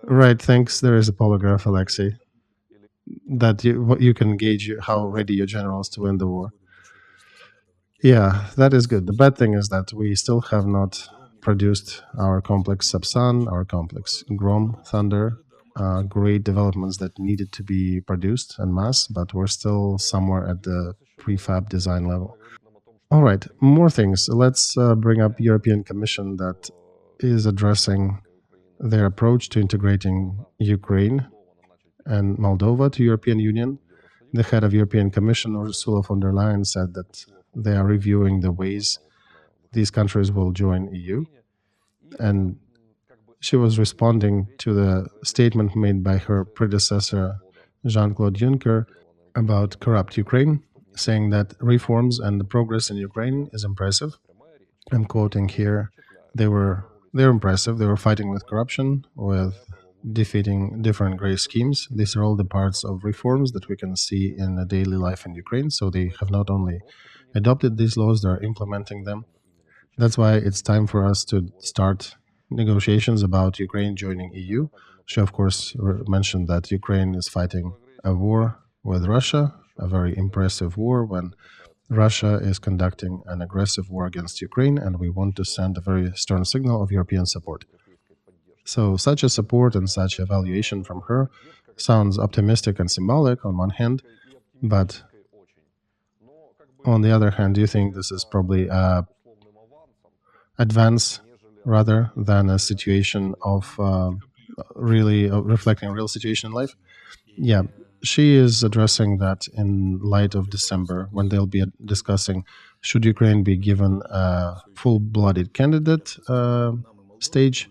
Right. Thanks. There is a polygraph, Alexey, that you can gauge how ready your generals to win the war. Yeah, that is good. The bad thing is that we still have not produced our complex Sapsan, our complex Grom, Thunder, great developments that needed to be produced en masse, but we're still somewhere at the prefab design level. All right, more things. Let's bring up European Commission that is addressing their approach to integrating Ukraine and Moldova to European Union. The head of European Commission, Ursula von der Leyen, said that they are reviewing the ways these countries will join EU. And she was responding to the statement made by her predecessor, Jean-Claude Juncker, about corrupt Ukraine, saying that reforms and the progress in Ukraine is impressive. I'm quoting here, they're impressive. They were fighting with corruption, with defeating different grey schemes. These are all the parts of reforms that we can see in the daily life in Ukraine. So they have not only adopted these laws, they're implementing them. That's why it's time for us to start negotiations about Ukraine joining EU. She, of course, mentioned that Ukraine is fighting a war with Russia, a very impressive war when Russia is conducting an aggressive war against Ukraine, and we want to send a very stern signal of European support. So such a support and such evaluation from her sounds optimistic and symbolic on one hand, but on the other hand, do you think this is probably a advance rather than a situation of really reflecting a real situation in life. Yeah, she is addressing that in light of December when they'll be discussing should Ukraine be given a full-blooded candidate stage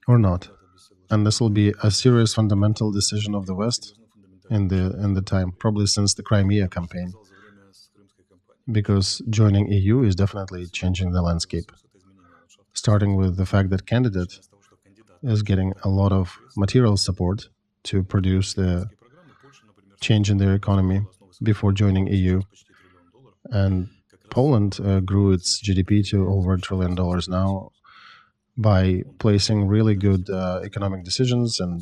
or not. And this will be a serious fundamental decision of the West in the time, probably since the Crimea campaign, because joining EU is definitely changing the landscape, starting with the fact that candidate is getting a lot of material support to produce the change in their economy before joining EU. And Poland grew its GDP to over $1 trillion now by placing really good economic decisions and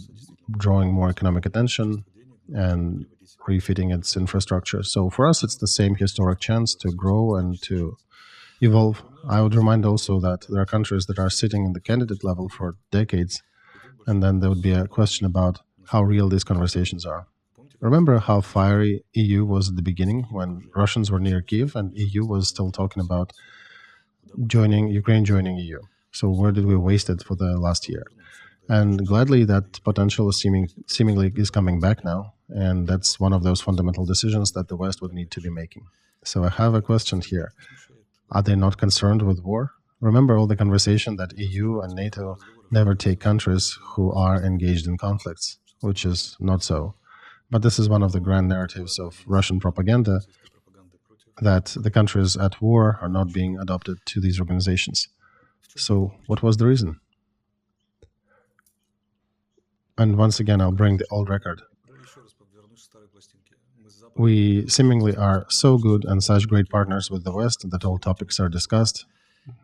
drawing more economic attention and refitting its infrastructure. So for us, it's the same historic chance to grow and to evolve. I would remind also that there are countries that are sitting in the candidate level for decades, and then there would be a question about how real these conversations are. Remember how fiery EU was at the beginning when Russians were near Kiev and EU was still talking about Ukraine joining EU. So where did we waste it for the last year? And gladly that potential is seemingly is coming back now, and that's one of those fundamental decisions that the West would need to be making. So I have a question here. Are they not concerned with war? Remember all the conversation that EU and NATO never take countries who are engaged in conflicts, which is not so. But this is one of the grand narratives of Russian propaganda, that the countries at war are not being adopted to these organizations. So what was the reason? And once again, I'll bring the old record. We seemingly are so good and such great partners with the West that all topics are discussed.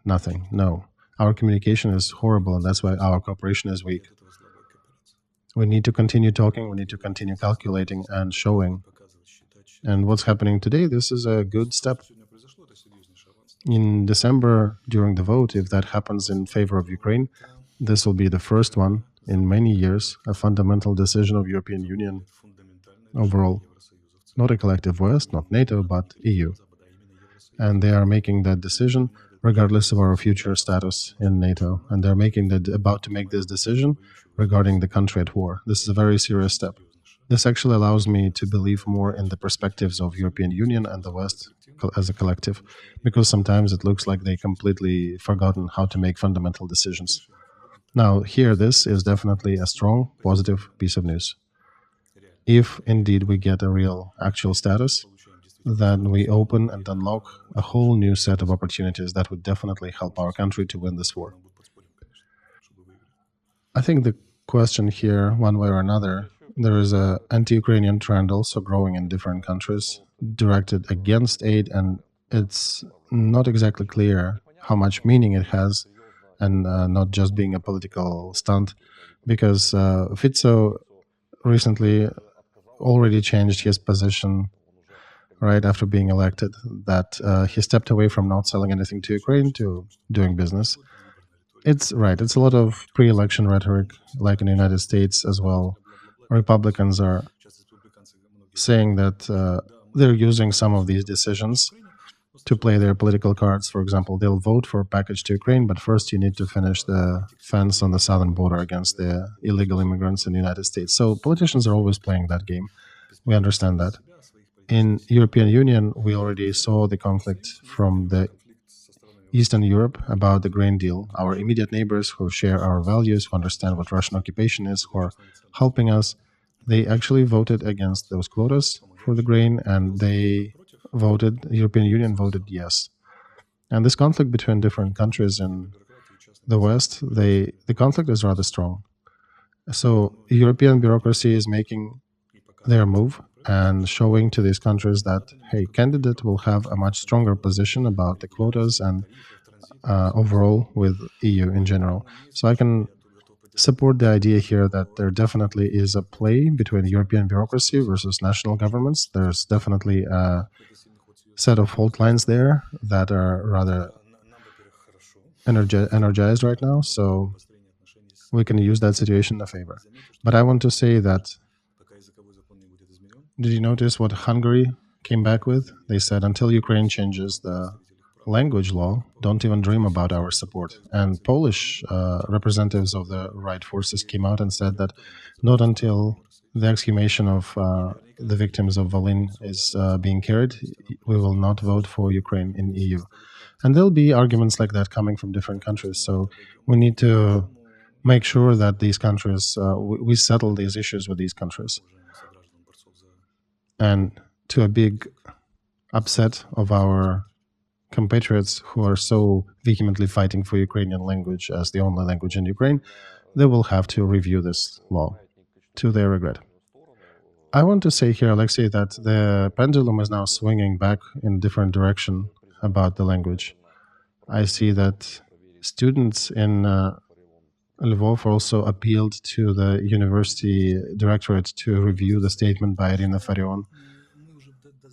Nothing, no. Our communication is horrible, and that's why our cooperation is weak. We need to continue talking, we need to continue calculating and showing. And what's happening today, this is a good step. In December, during the vote, if that happens in favor of Ukraine, this will be the first one in many years, a fundamental decision of European Union overall. Not a collective West, not NATO, but EU. And they are making that decision regardless of our future status in NATO. And they're about to make this decision regarding the country at war. This is a very serious step. This actually allows me to believe more in the perspectives of European Union and the West as a collective, because sometimes it looks like they completely forgotten how to make fundamental decisions. Now, here, this is definitely a strong, positive piece of news. If indeed we get a real, actual status, then we open and unlock a whole new set of opportunities that would definitely help our country to win this war. I think the question here, one way or another, there is an anti-Ukrainian trend also growing in different countries, directed against aid, and it's not exactly clear how much meaning it has, and not just being a political stunt, because Fico recently already changed his position right after being elected, that he stepped away from not selling anything to Ukraine to doing business. It's right. It's a lot of pre-election rhetoric, like in the United States as well. Republicans are saying that they're using some of these decisions to play their political cards. For example, they'll vote for a package to Ukraine, but first you need to finish the fence on the southern border against the illegal immigrants in the United States. So politicians are always playing that game. We understand that. In European Union, we already saw the conflict from the Eastern Europe about the grain deal. Our immediate neighbors who share our values, who understand what Russian occupation is, who are helping us, they actually voted against those quotas for the grain, and the European Union voted yes. And this conflict between different countries in the West, the conflict is rather strong. So European bureaucracy is making their move and showing to these countries that, hey, candidate will have a much stronger position about the quotas and overall with EU in general. So I can support the idea here that there definitely is a play between European bureaucracy versus national governments. There's definitely a set of fault lines there that are rather energized right now, so we can use that situation in a favor. But I want to say that, did you notice what Hungary came back with? They said until Ukraine changes the language law don't even dream about our support. And Polish representatives of the right forces came out and said that not until the exhumation of the victims of Volyn is being carried, we will not vote for Ukraine in EU. And there'll be arguments like that coming from different countries. So we need to make sure that these countries, we settle these issues with these countries. And to a big upset of our compatriots who are so vehemently fighting for Ukrainian language as the only language in Ukraine, they will have to review this law to their regret. I want to say here, Alexey, that the pendulum is now swinging back in a different direction about the language. I see that students in Lvov also appealed to the university directorate to review the statement by Irina Farion.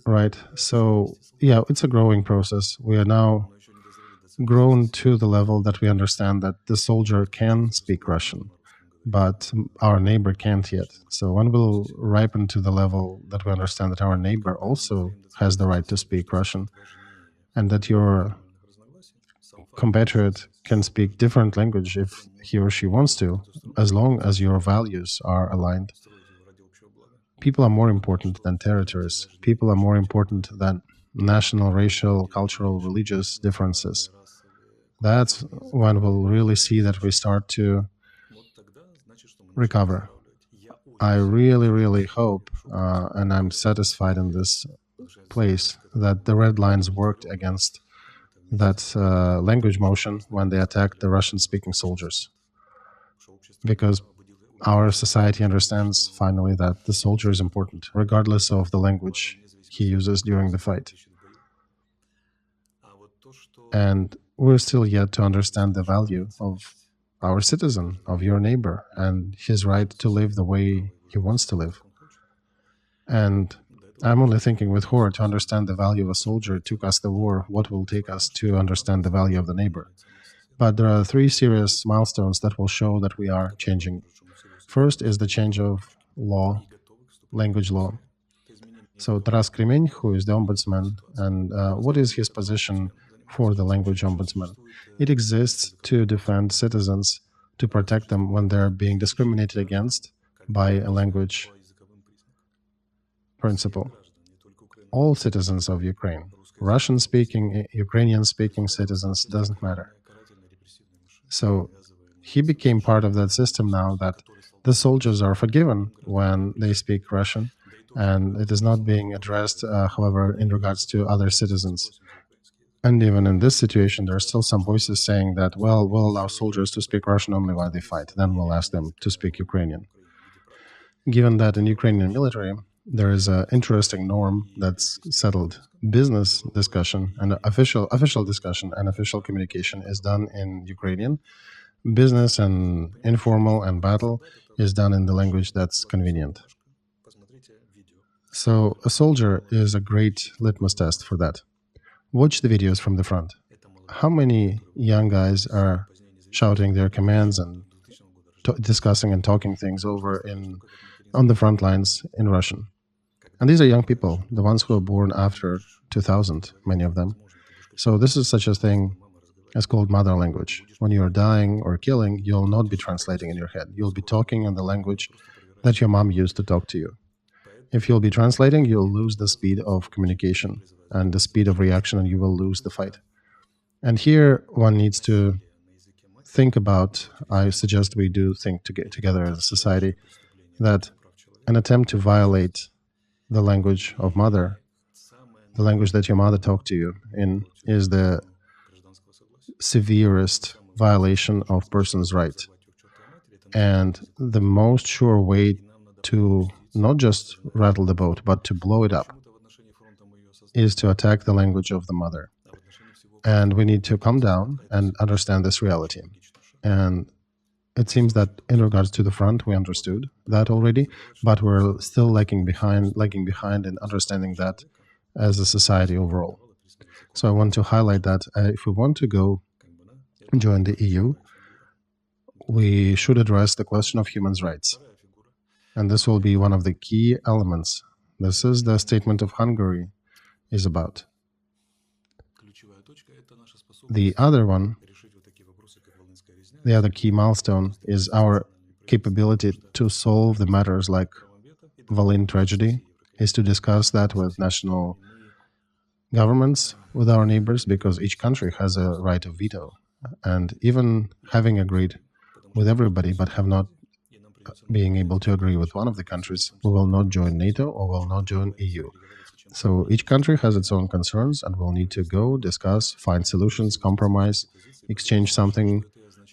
Right. So, yeah, it's a growing process. We are now grown to the level that we understand that the soldier can speak Russian, but our neighbor can't yet. So when we'll ripen to the level that we understand that our neighbor also has the right to speak Russian, and that your compatriot can speak different language if he or she wants to, as long as your values are aligned. People are more important than territories. People are more important than national, racial, cultural, religious differences. That's when we'll really see that we start to recover. I really, really hope, and I'm satisfied in this place, that the red lines worked against that language motion when they attacked the Russian-speaking soldiers. Because our society understands finally that the soldier is important, regardless of the language he uses during the fight. And we're still yet to understand the value of our citizen, of your neighbor, and his right to live the way he wants to live. And I'm only thinking with horror to understand the value of a soldier took us the war, what will take us to understand the value of the neighbor. But there are three serious milestones that will show that we are changing. First is the change of law, language law. So Taras Kремень, who is the ombudsman, and what is his position for the language ombudsman? It exists to defend citizens, to protect them when they're being discriminated against by a language principle. All citizens of Ukraine, Russian-speaking, Ukrainian-speaking citizens, doesn't matter. So he became part of that system now that the soldiers are forgiven when they speak Russian, and it is not being addressed, however, in regards to other citizens. And even in this situation, there are still some voices saying that, well, we'll allow soldiers to speak Russian only while they fight, then we'll ask them to speak Ukrainian. Given that in Ukrainian military, there is an interesting norm that's settled. Business discussion and official discussion and official communication is done in Ukrainian. Business and informal and battle is done in the language that's convenient. So a soldier is a great litmus test for that. Watch the videos from the front. How many young guys are shouting their commands and discussing and talking things over on the front lines in Russian? And these are young people, the ones who were born after 2000, many of them. So this is such a thing as called mother language. When you're dying or killing, you'll not be translating in your head. You'll be talking in the language that your mom used to talk to you. If you'll be translating, you'll lose the speed of communication and the speed of reaction, and you will lose the fight. And here one needs to think about, I suggest we do think together as a society, that an attempt to violate the language of mother, the language that your mother talked to you in, is the severest violation of person's right. And the most sure way to not just rattle the boat, but to blow it up, is to attack the language of the mother. And we need to calm down and understand this reality. And it seems that in regards to the front, we understood that already, but we're still lagging behind in understanding that as a society overall. So I want to highlight that if we want to go join the EU, we should address the question of human rights. And this will be one of the key elements. This is the statement of Hungary is about. The other one, the other key milestone, is our capability to solve the matters like Volyn tragedy, is to discuss that with national governments, with our neighbors, because each country has a right of veto. And even having agreed with everybody but have not being able to agree with one of the countries, we will not join NATO or will not join EU. So each country has its own concerns and will need to go, discuss, find solutions, compromise, exchange something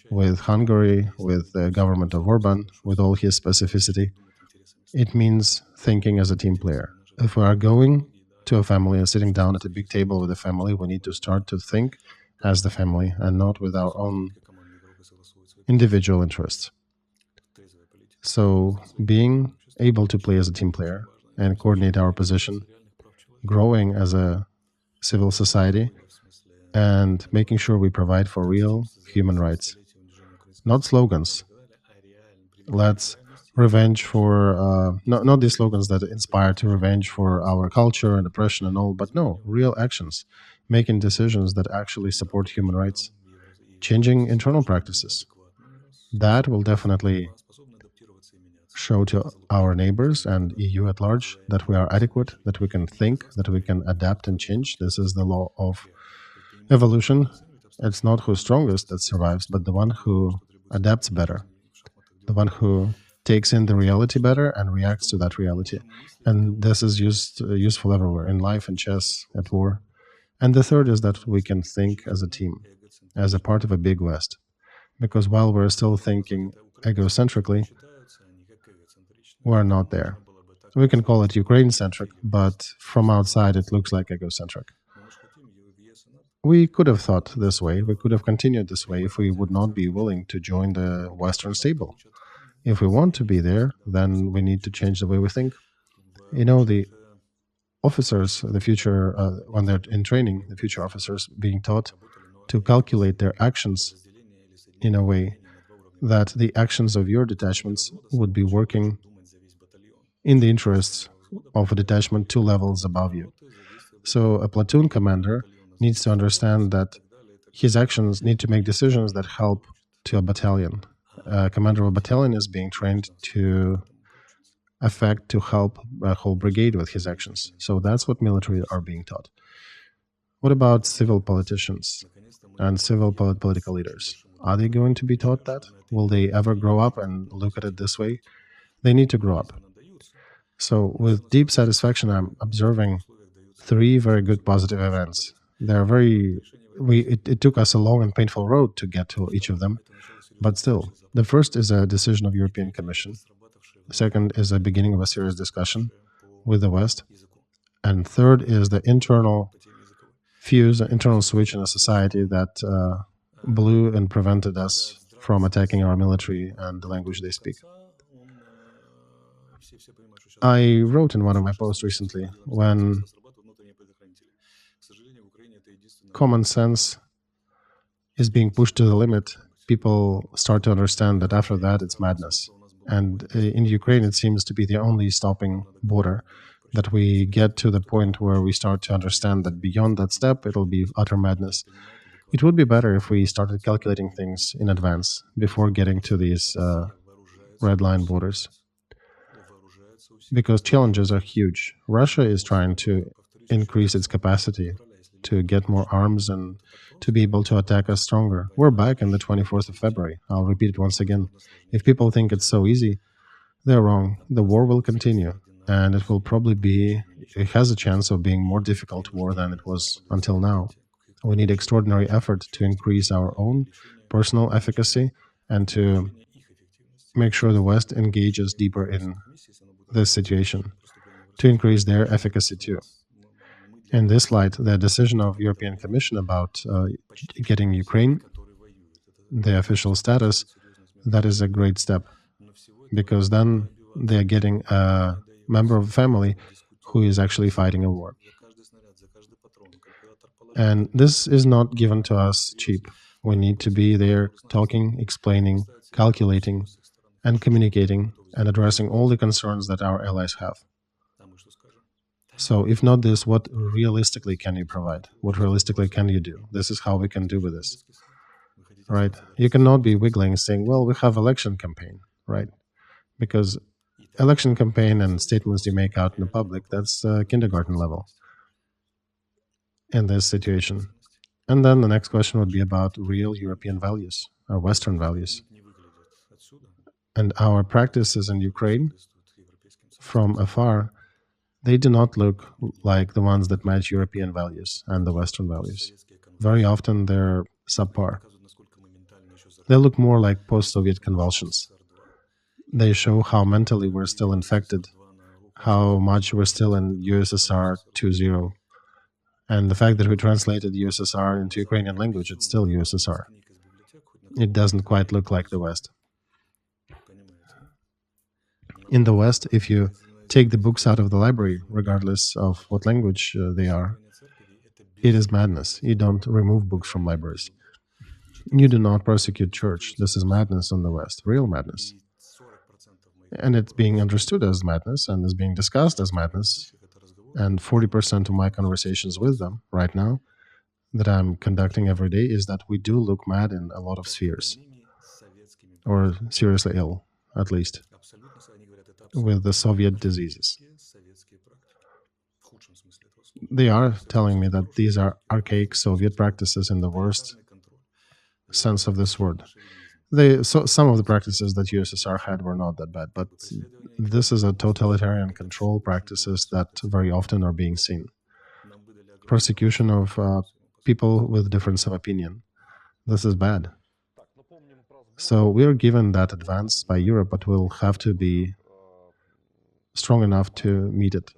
with Hungary, with the government of Orban, with all his specificity. It means thinking as a team player. If we are going to a family and sitting down at a big table with a family, we need to start to think as the family and not with our own individual interests. So being able to play as a team player and coordinate our position, growing as a civil society, and making sure we provide for real human rights. Not slogans. Let's revenge for, not these slogans that inspire to revenge for our culture and oppression and all, but no, real actions, making decisions that actually support human rights, changing internal practices. That will definitely show to our neighbors and EU at large that we are adequate, that we can think, that we can adapt and change. This is the law of evolution. It's not who's strongest that survives, but the one who adapts better, the one who takes in the reality better and reacts to that reality. And this is useful everywhere, in life, in chess, at war. And the third is that we can think as a team, as a part of a big West. Because while we're still thinking egocentrically, we're not there. We can call it Ukraine-centric, but from outside it looks like egocentric. We could have thought this way, we could have continued this way if we would not be willing to join the Western stable. If we want to be there, then we need to change the way we think. You know, the officers, the future, when they're in training, the future officers being taught to calculate their actions in a way that the actions of your detachments would be working in the interests of a detachment 2 levels above you. So a platoon commander needs to understand that his actions need to make decisions that help to a battalion. A commander of a battalion is being trained to help a whole brigade with his actions. So that's what military are being taught. What about civil politicians and civil political leaders? Are they going to be taught that? Will they ever grow up and look at it this way? They need to grow up. So with deep satisfaction, I'm observing 3 very good positive events. They're it took us a long and painful road to get to each of them, but still. The first is a decision of European Commission. The second is a beginning of a serious discussion with the West. And third is the internal fuse, internal switch in a society that blew and prevented us from attacking our military and the language they speak. I wrote in one of my posts recently, when common sense is being pushed to the limit, people start to understand that after that it's madness. And in Ukraine, it seems to be the only stopping border, that we get to the point where we start to understand that beyond that step, it'll be utter madness. It would be better if we started calculating things in advance before getting to these red line borders, because challenges are huge. Russia is trying to increase its capacity to get more arms and to be able to attack us stronger. We're back in the 24th of February. I'll repeat it once again. If people think it's so easy, they're wrong. The war will continue, and it will probably it has a chance of being more difficult war than it was until now. We need extraordinary effort to increase our own personal efficacy and to make sure the West engages deeper in this situation, to increase their efficacy too. In this light, the decision of European Commission about getting Ukraine the official status, that is a great step, because then they're getting a member of a family who is actually fighting a war. And this is not given to us cheap. We need to be there talking, explaining, calculating, and communicating and addressing all the concerns that our allies have. So if not this, what realistically can you provide? What realistically can you do? This is how we can do with this, right? You cannot be wiggling saying, well, we have election campaign, right? Because election campaign and statements you make out in the public, that's kindergarten level in this situation. And then the next question would be about real European values, or Western values. And our practices in Ukraine from afar, they do not look like the ones that match European values and the Western values. Very often they're subpar. They look more like post-Soviet convulsions. They show how mentally we're still infected, how much we're still in USSR 2.0. And the fact that we translated USSR into Ukrainian language, it's still USSR. It doesn't quite look like the West. In the West, if you take the books out of the library, regardless of what language they are, it is madness. You don't remove books from libraries. You do not persecute church. This is madness in the West, real madness. And it's being understood as madness and is being discussed as madness. And 40% of my conversations with them right now that I'm conducting every day is that we do look mad in a lot of spheres, or seriously ill, at least, with the Soviet diseases. They are telling me that these are archaic Soviet practices in the worst sense of this word. Some of the practices that USSR had were not that bad, but this is a totalitarian control practices that very often are being seen. Persecution of people with difference of opinion. This is bad. So we're given that advance by Europe, but we'll have to be strong enough to meet it.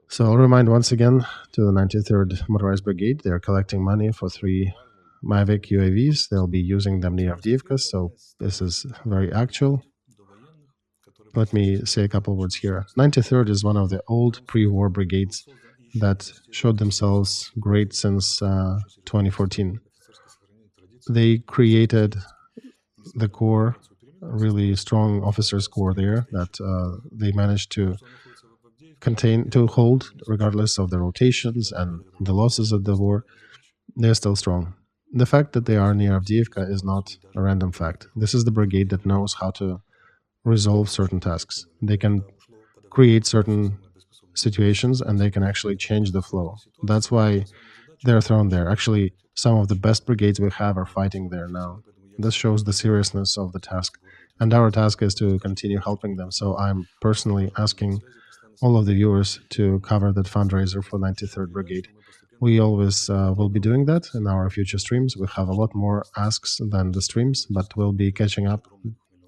So I'll remind once again to the 93rd Motorized Brigade, they're collecting money for 3 Mavic UAVs. They'll be using them near Avdeevka, so this is very actual. Let me say a couple words here. 93rd is one of the old pre-war brigades that showed themselves great since 2014. They created the corps, a really strong officers corps there that they managed to hold, regardless of the rotations and the losses of the war. They're still strong. The fact that they are near Avdeevka is not a random fact. This is the brigade that knows how to resolve certain tasks. They can create certain situations and they can actually change the flow. That's why they're thrown there. Actually, some of the best brigades we have are fighting there now. This shows the seriousness of the task. And our task is to continue helping them. So I'm personally asking all of the viewers to cover that fundraiser for 93rd Brigade. We always will be doing that in our future streams. We have a lot more asks than the streams, but we'll be catching up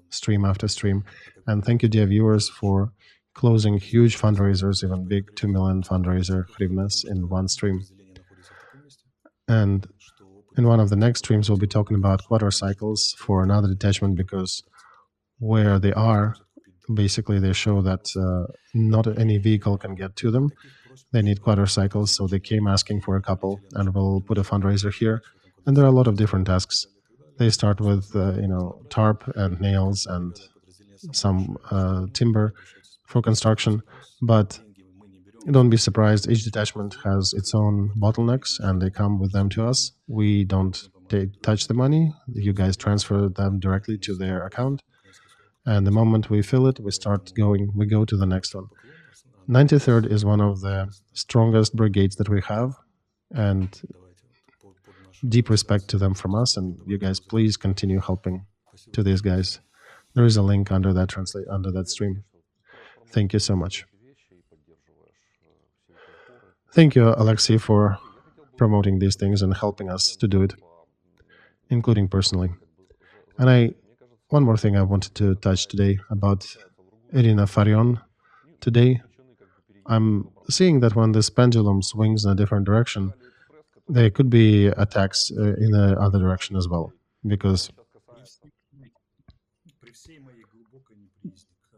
stream after stream. And thank you, dear viewers, for closing huge fundraisers, even big 2 million fundraiser hryvnias in one stream. And in one of the next streams, we'll be talking about quadricycles for another detachment, because where they are, basically they show that not any vehicle can get to them. They need quadricycles, so they came asking for a couple, and we'll put a fundraiser here. And there are a lot of different tasks. They start with, tarp and nails and some timber for construction, but don't be surprised, each detachment has its own bottlenecks and they come with them to us. We don't touch the money, you guys transfer them directly to their account, and the moment we fill it, we go to the next one. 93rd is one of the strongest brigades that we have, and deep respect to them from us, and you guys please continue helping to these guys. There is a link under that stream. Thank you so much. Thank you, Alexey, for promoting these things and helping us to do it, including personally. And one more thing I wanted to touch today about Irina Farion. Today, I'm seeing that when this pendulum swings in a different direction, there could be attacks in the other direction as well, because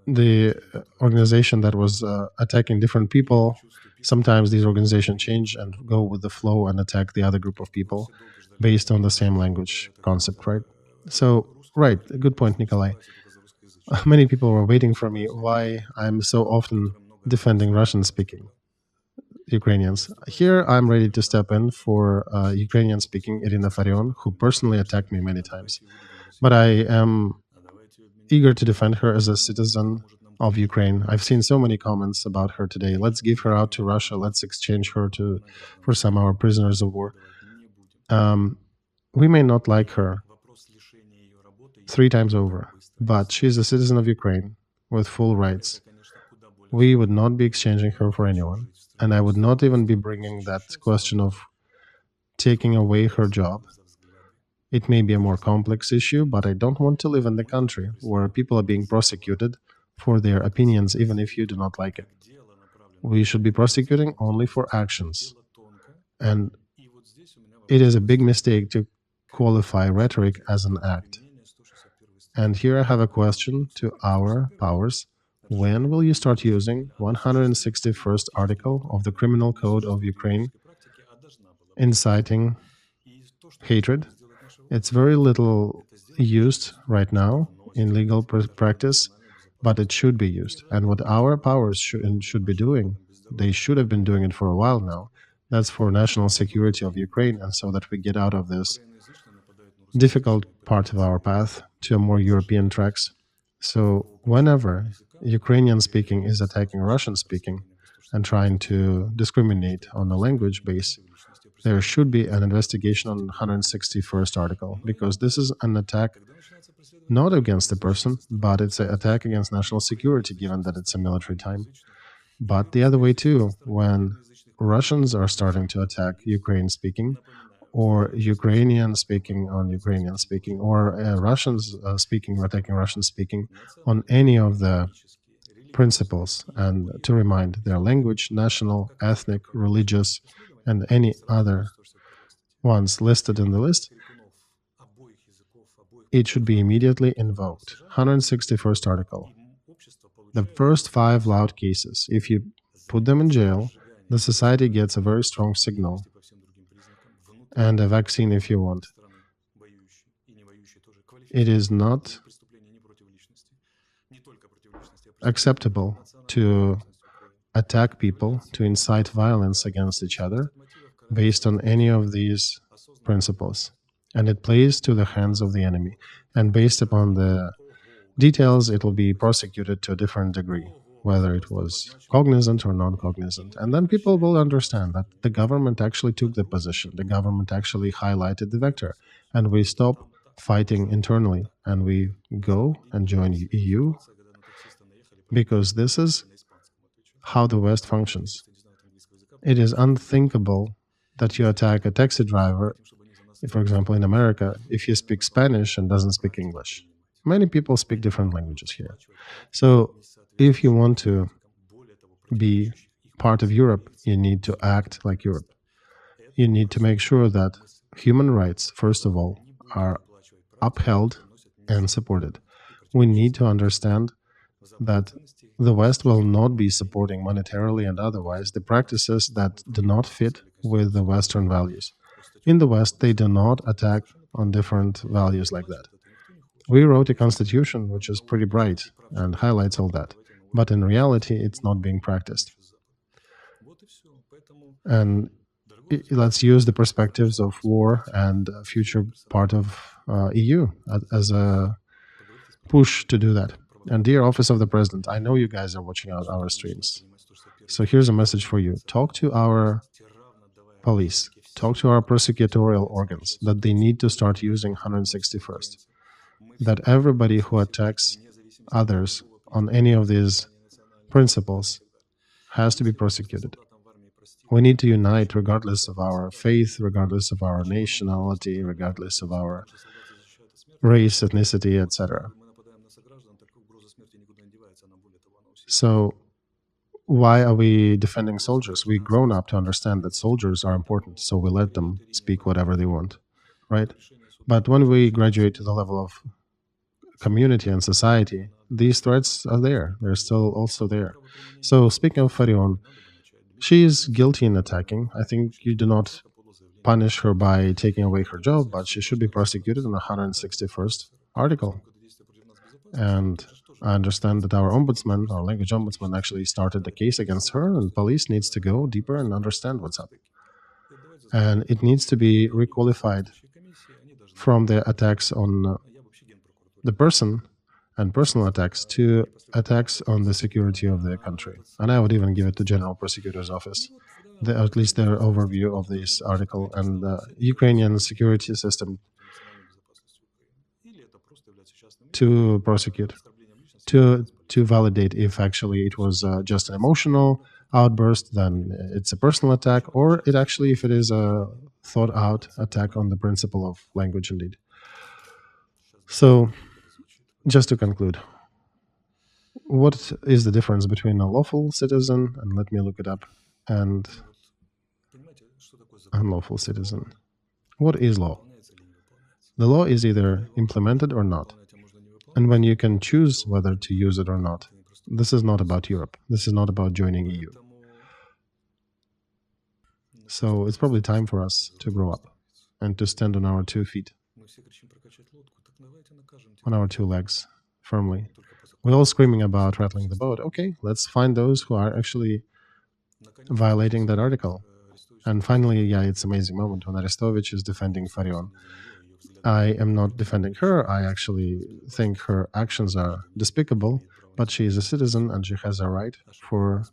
the organization that was attacking different people, sometimes these organizations change and go with the flow and attack the other group of people based on the same language concept, right? So, right, good point, Nikolai. Many people were waiting for me why I'm so often defending Russian-speaking Ukrainians. Here, I'm ready to step in for Ukrainian-speaking Irina Farion, who personally attacked me many times. But I am eager to defend her as a citizen of Ukraine. I've seen so many comments about her today. Let's give her out to Russia. Let's exchange her for some of our prisoners of war. We may not like her 3 times over, but she's a citizen of Ukraine with full rights. We would not be exchanging her for anyone. And I would not even be bringing that question of taking away her job. It may be a more complex issue, but I don't want to live in the country where people are being prosecuted for their opinions, even if you do not like it. We should be prosecuting only for actions. And it is a big mistake to qualify rhetoric as an act. And here I have a question to our powers. When will you start using 161st article of the Criminal Code of Ukraine, inciting hatred? It's very little used right now in legal practice, but it should be used. And what our powers should be doing, they should have been doing it for a while now. That's for national security of Ukraine, and so that we get out of this difficult part of our path to a more European tracks. So whenever Ukrainian speaking is attacking Russian speaking and trying to discriminate on the language base, there should be an investigation on 161st article, because this is an attack not against the person, but it's an attack against national security, given that it's a military time. But the other way too, when Russians are starting to attack Ukraine speaking, or Ukrainian speaking on Ukrainian speaking, or Russians speaking or attacking Russian speaking on any of the principles, and to remind their language, national, ethnic, religious, and any other ones listed in the list, it should be immediately invoked. 161st article. The first 5 loud cases, if you put them in jail, the society gets a very strong signal and a vaccine if you want. It is not acceptable to attack people, to incite violence against each other based on any of these principles. And it plays to the hands of the enemy. And based upon the details, it will be prosecuted to a different degree, whether it was cognizant or non-cognizant. And then people will understand that the government actually took the position, the government actually highlighted the vector, and we stop fighting internally, and we go and join EU, because this is how the West functions. It is unthinkable that you attack a taxi driver, for example, in America, if you speak Spanish and doesn't speak English. Many people speak different languages here. So if you want to be part of Europe, you need to act like Europe. You need to make sure that human rights, first of all, are upheld and supported. We need to understand that the West will not be supporting monetarily and otherwise the practices that do not fit with the Western values. In the West, they do not attack on different values like that. We wrote a constitution which is pretty bright and highlights all that, but in reality, it's not being practiced. And let's use the perspectives of war and a future part of EU as a push to do that. And dear Office of the President, I know you guys are watching our streams. So here's a message for you. Talk to our police, talk to our prosecutorial organs that they need to start using 161st. That everybody who attacks others on any of these principles has to be prosecuted. We need to unite regardless of our faith, regardless of our nationality, regardless of our race, ethnicity, etc. So why are we defending soldiers? We've grown up to understand that soldiers are important, so we let them speak whatever they want, right? But when we graduate to the level of community and society, these threats are there. They're still also there. So speaking of Farion, she is guilty in attacking. I think you do not punish her by taking away her job, but she should be prosecuted in the 161st article. And I understand that our ombudsman, our language ombudsman, actually started the case against her, and police needs to go deeper and understand what's up. And it needs to be requalified from the attacks on the person and personal attacks to attacks on the security of the country. And I would even give it to General Prosecutor's Office, at least their overview of this article and the Ukrainian security system to prosecute, to validate if actually it was just an emotional outburst, then it's a personal attack, or it actually, if it is a thought out attack on the principle of language indeed. So, just to conclude, what is the difference between a lawful citizen, and let me look it up, and unlawful citizen? What is law? The law is either implemented or not. And when you can choose whether to use it or not, this is not about Europe. This is not about joining EU. So it's probably time for us to grow up and to stand on our 2 feet, on our 2 legs, firmly. We're all screaming about rattling the boat. Okay, let's find those who are actually violating that article. And finally, yeah, it's an amazing moment when Arestovich is defending Farion. I am not defending her. I actually think her actions are despicable, but she is a citizen and she has a right for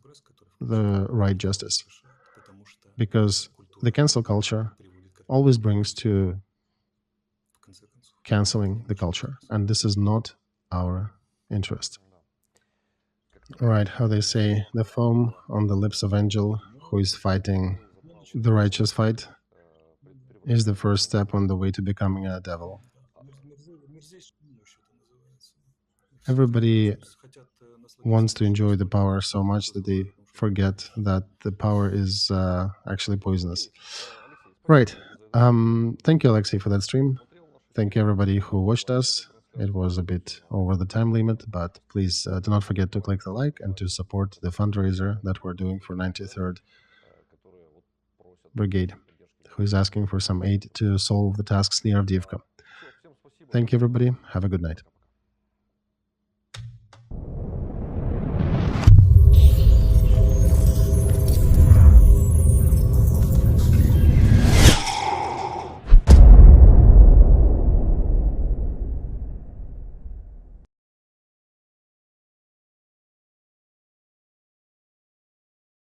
the right justice. Because the cancel culture always brings to canceling the culture, and this is not our interest. All right, how they say, the foam on the lips of angel who is fighting the righteous fight is the first step on the way to becoming a devil. Everybody wants to enjoy the power so much that they forget that the power is actually poisonous. Right. Thank you, Alexey, for that stream. Thank you, everybody who watched us. It was a bit over the time limit, but please do not forget to click the like and to support the fundraiser that we're doing for 93rd Brigade, who is asking for some aid to solve the tasks near Avdeevka. Thank you, everybody. Have a good night.